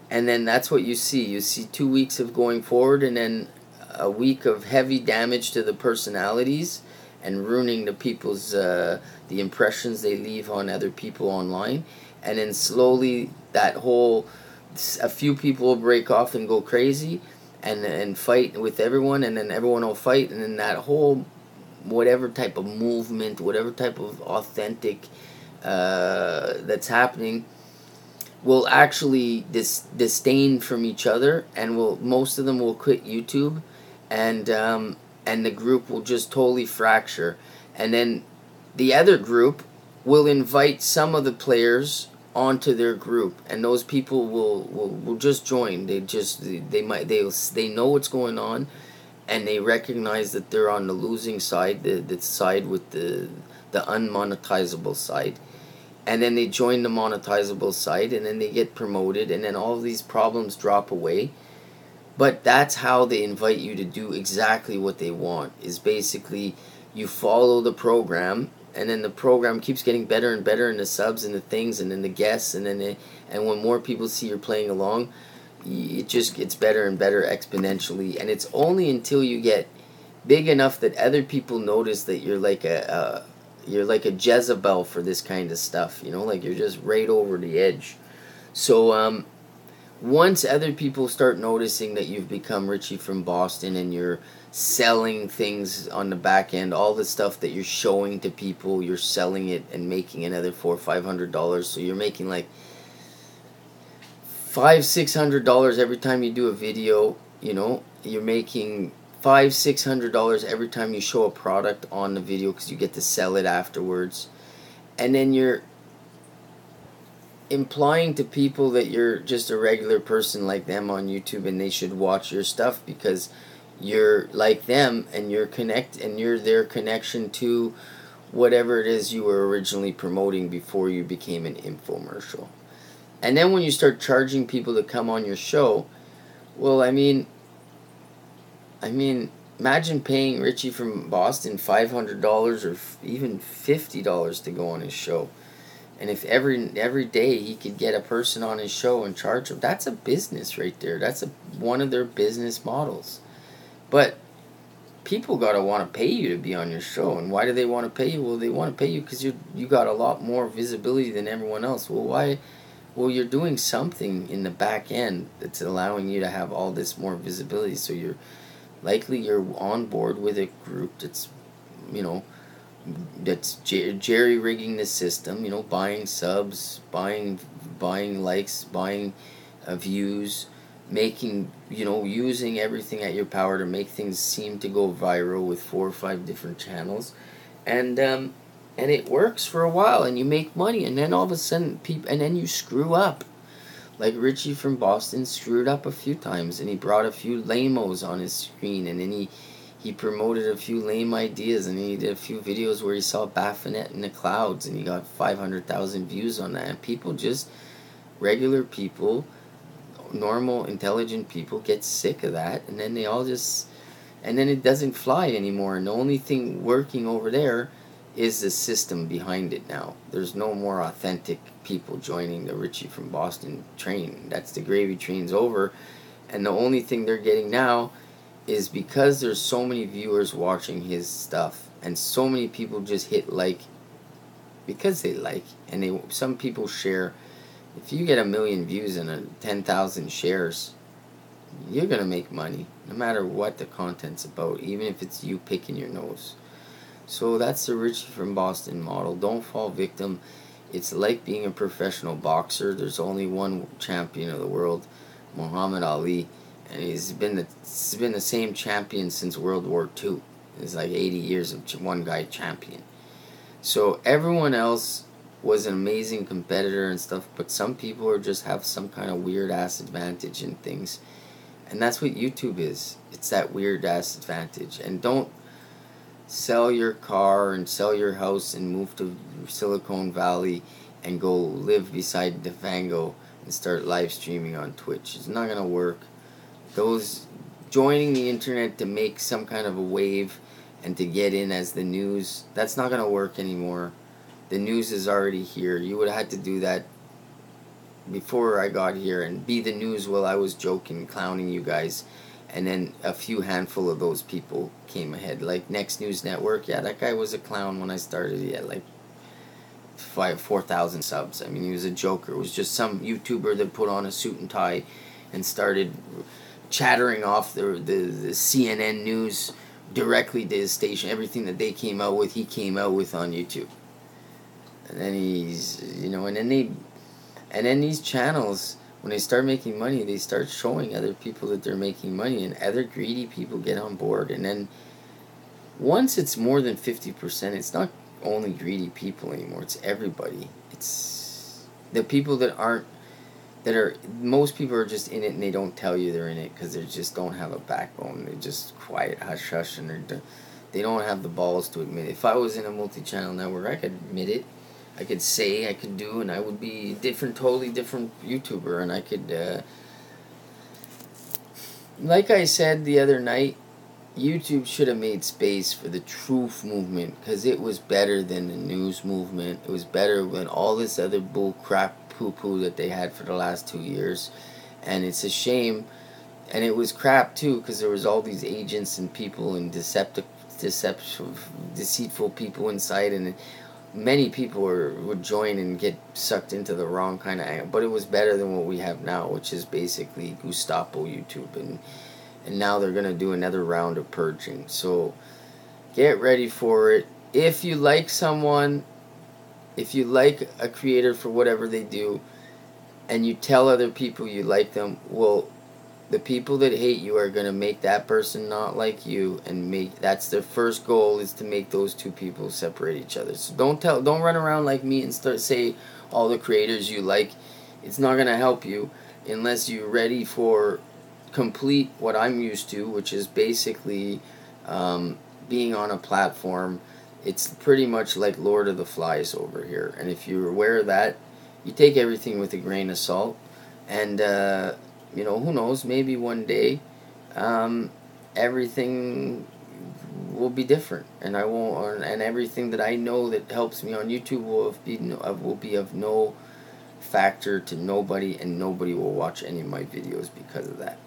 And then that's what you see. You see 2 weeks of going forward and then a week of heavy damage to the personalities and ruining the people's the impressions they leave on other people online. And then slowly a few people will break off and go crazy and fight with everyone, and then everyone will fight, and then that whole whatever type of movement, whatever type of authentic that's happening will actually disdain from each other, and most of them will quit YouTube, and the group will just totally fracture. And then the other group will invite some of the players onto their group, and those people will just join. They know what's going on, and they recognize that they're on the losing side, the side with the unmonetizable side. And then they join the monetizable side, and then they get promoted, and then all of these problems drop away. But that's how they invite you to do exactly what they want, is basically you follow the program, and then the program keeps getting better and better, and the subs and the things and then the guests, and when more people see you're playing along, it just gets better and better exponentially. And it's only until you get big enough that other people notice that you're like a Jezebel for this kind of stuff, like you're just right over the edge. So once other people start noticing that you've become Richie from Boston and you're selling things on the back end, all the stuff that you're showing to people, you're selling it and making another $400 or $500. So you're making like $500-600 every time you do a video. You're making $500-600 every time you show a product on the video because you get to sell it afterwards. And then you're implying to people that you're just a regular person like them on YouTube and they should watch your stuff because you're like them and you're their connection to whatever it is you were originally promoting before you became an infomercial. And then when you start charging people to come on your show, well, I mean, imagine paying Richie from Boston $500 or even $50 to go on his show. And if every day he could get a person on his show and charge them, that's a business right there. That's one of their business models. But people got to want to pay you to be on your show. And why do they want to pay you? Well, they want to pay you because you got a lot more visibility than everyone else. Well, why? Well, you're doing something in the back end that's allowing you to have all this more visibility. So you're on board with a group that's, that's jerry-rigging the system, buying subs, buying likes, buying views, making, using everything at your power to make things seem to go viral with 4 or 5 different channels. And it works for a while, and you make money, and then all of a sudden, and then you screw up. Like Richie from Boston screwed up a few times, and he brought a few lame-os on his screen, and then he promoted a few lame ideas, and he did a few videos where he saw Baphomet in the clouds, and he got 500,000 views on that. And people regular people, normal, intelligent people get sick of that, and then and then it doesn't fly anymore. And the only thing working over there is the system behind it now. There's no more authentic people joining the Richie from Boston train. That's the gravy train's over, and the only thing they're getting now is because there's so many viewers watching his stuff and so many people just hit like because they like, and some people share. If you get 1 million views and 10,000 shares, you're gonna make money no matter what the content's about, even if it's you picking your nose. So that's the Richie from Boston model. Don't fall victim. It's like being a professional boxer. There's only one champion of the world, Muhammad Ali, and he's been the same champion since World War II. It's like 80 years of one guy champion. So everyone else was an amazing competitor and stuff, but some people are just have some kind of weird ass advantage in things. And that's what YouTube is. It's that weird ass advantage. And don't sell your car and sell your house and move to Silicon Valley and go live beside Defango and start live streaming on Twitch. It's not gonna work. Those joining the internet to make some kind of a wave and to get in as the news, that's not gonna work anymore. The news is already here. You would have had to do that before I got here and be the news while I was joking, clowning you guys, and then a few handful of those people came ahead. Like Next News Network, yeah, that guy was a clown when I started. He had like 4,000 subs. I mean, he was a joker. It was just some YouTuber that put on a suit and tie and started chattering off the CNN news directly to his station. Everything that they came out with, he came out with on YouTube. And then he's, you know, and then these channels, when they start making money, they start showing other people that they're making money, and other greedy people get on board. And then once it's more than 50%, it's not only greedy people anymore, it's everybody. It's the people that aren't, that are, most people are just in it and they don't tell you they're in it because they just don't have a backbone. They're just quiet, hush hush, and they don't have the balls to admit it. If I was in a multi-channel network, I could admit it. I could say, I could do, and I would be different, totally different YouTuber, and I could, like I said the other night, YouTube should have made space for the truth movement, because it was better than the news movement. It was better than all this other bull crap poo-poo that they had for the last 2 years, and it's a shame, and it was crap too, because there was all these agents and people and deceitful people inside, and many people would join and get sucked into the wrong kind of angle. But it was better than what we have now, which is basically Gestapo YouTube, and now they're going to do another round of purging. So get ready for it. If you like someone, if you like a creator for whatever they do, and you tell other people you like them, well, the people that hate you are going to make that person not like you, and that's their first goal, is to make those two people separate each other. So don't run around like me and say all the creators you like. It's not going to help you unless you're ready for complete what I'm used to, which is basically being on a platform. It's pretty much like Lord of the Flies over here, and if you're aware of that, you take everything with a grain of salt, and you know, who knows, maybe one day everything will be different, and I won't, and everything that I know that helps me on YouTube will be of no factor to nobody, and nobody will watch any of my videos because of that.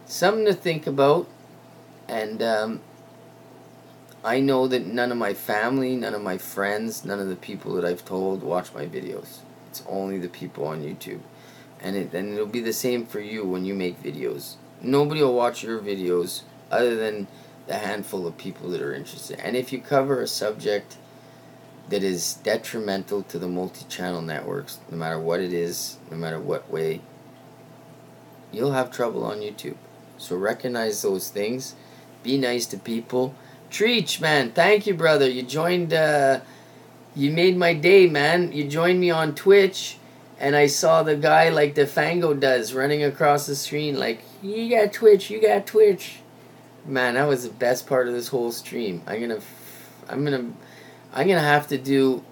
Something to think about. And I know that none of my family, none of my friends, none of the people that I've told watch my videos. It's only the people on YouTube. And it'll be the same for you when you make videos. Nobody will watch your videos other than the handful of people that are interested. And if you cover a subject that is detrimental to the multi-channel networks, no matter what it is, no matter what way, you'll have trouble on YouTube. So recognize those things. Be nice to people. Treach, man, thank you, brother. You joined, you made my day, man. You joined me on Twitch. And I saw the guy like Defango does running across the screen like, you got Twitch, you got Twitch. Man, that was the best part of this whole stream. I'm gonna have to do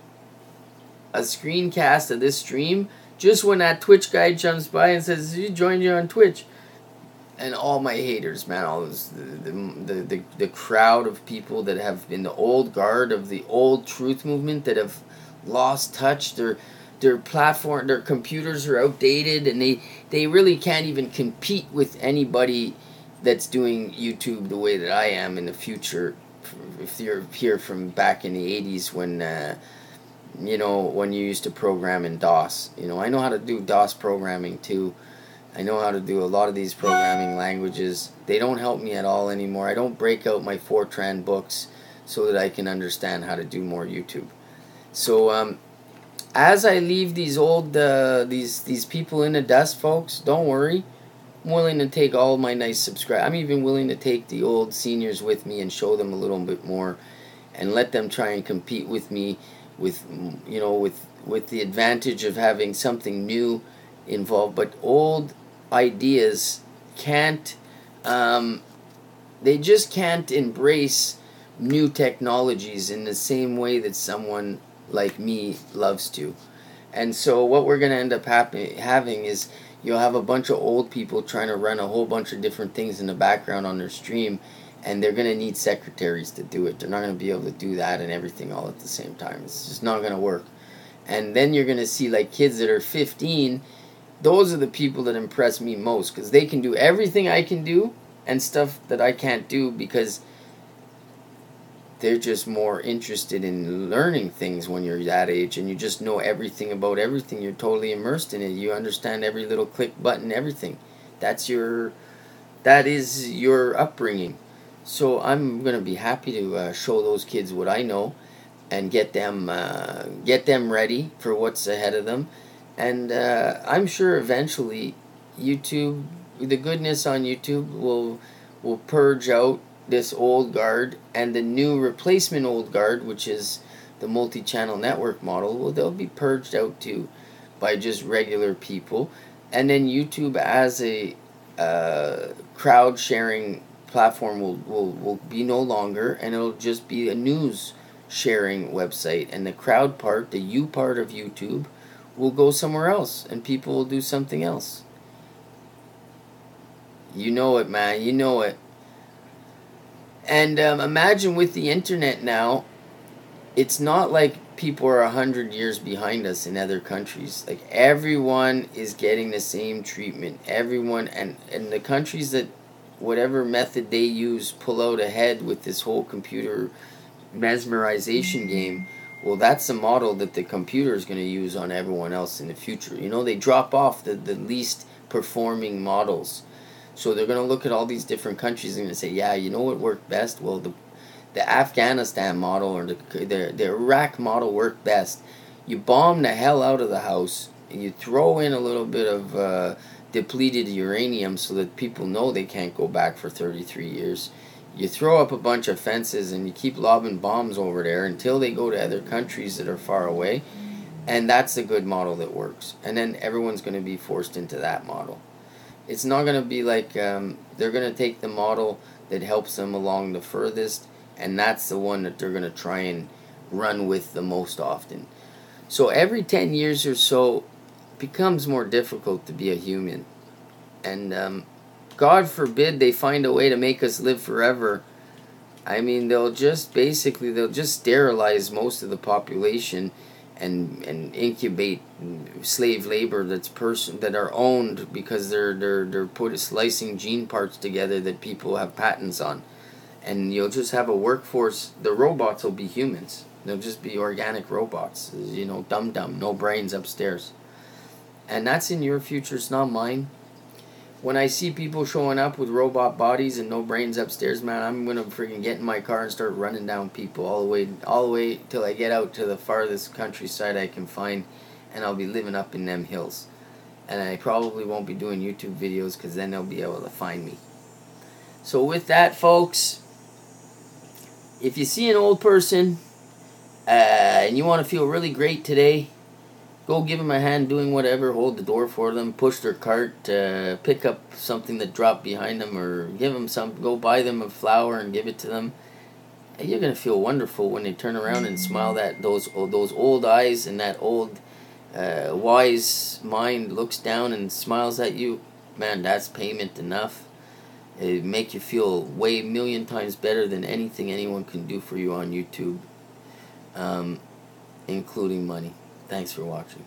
a screencast of this stream just when that Twitch guy jumps by and says, he joined you on Twitch. And all my haters, man, all this, the crowd of people that have been the old guard of the old truth movement that have lost touch, their platform, their computers are outdated, and they really can't even compete with anybody that's doing YouTube the way that I am in the future if you're here from back in the 80s when when you used to program in DOS. I know how to do DOS programming too. I know how to do a lot of these programming languages. They don't help me at all anymore. I don't break out my Fortran books so that I can understand how to do more YouTube. So as I leave these old these people in the dust, folks, don't worry. I'm willing to take all my nice subscribers. I'm even willing to take the old seniors with me and show them a little bit more, and let them try and compete with me with with the advantage of having something new involved. But old ideas can't they just can't embrace new technologies in the same way that someone like me loves to. And so what we're going to end up having is you'll have a bunch of old people trying to run a whole bunch of different things in the background on their stream, and they're going to need secretaries to do it. They're not going to be able to do that and everything all at the same time. It's just not going to work. And then you're going to see like kids that are 15. Those are the people that impress me most, because they can do everything I can do and stuff that I can't do, because they're just more interested in learning things when you're that age, and you just know everything about everything. You're totally immersed in it. You understand every little click button, everything. That is your upbringing. So I'm going to be happy to show those kids what I know and get them ready for what's ahead of them. And I'm sure eventually YouTube, the goodness on YouTube will purge out this old guard, and the new replacement old guard, which is the multi-channel network model, well, they'll be purged out too by just regular people. And then YouTube as a crowd sharing platform will be no longer, and it'll just be a news sharing website, and the crowd part, the you part of YouTube, will go somewhere else, and people will do something else. You know it, man. You know it. And imagine with the internet now, it's not like people are 100 years behind us in other countries. Like, everyone is getting the same treatment. Everyone, and the countries that whatever method they use pull out ahead with this whole computer mesmerization game, well, that's the model that the computer is going to use on everyone else in the future. They drop off the least performing models. So they're going to look at all these different countries and going to say, yeah, you know what worked best? Well, the Afghanistan model or the Iraq model worked best. You bomb the hell out of the house, and you throw in a little bit of depleted uranium so that people know they can't go back for 33 years. You throw up a bunch of fences and you keep lobbing bombs over there until they go to other countries that are far away. And that's a good model that works. And then everyone's going to be forced into that model. It's not going to be like they're going to take the model that helps them along the furthest, and that's the one that they're going to try and run with the most often. So every 10 years or so, it becomes more difficult to be a human. And God forbid they find a way to make us live forever. I mean, they'll just sterilize most of the population and incubate slave labor that are owned because they're slicing gene parts together that people have patents on. And you'll just have a workforce. The robots will be humans. They'll just be organic robots, dumb, no brains upstairs. And that's in your future, it's not mine. When I see people showing up with robot bodies and no brains upstairs, man, I'm going to freaking get in my car and start running down people all the way till I get out to the farthest countryside I can find, and I'll be living up in them hills. And I probably won't be doing YouTube videos because then they'll be able to find me. So with that, folks, if you see an old person and you want to feel really great today, go give them a hand doing whatever, hold the door for them, push their cart, pick up something that dropped behind them, or go buy them a flower and give it to them. And you're going to feel wonderful when they turn around and smile, those old eyes, and that old wise mind looks down and smiles at you. Man, that's payment enough. It make you feel way million times better than anything anyone can do for you on YouTube, including money. Thanks for watching.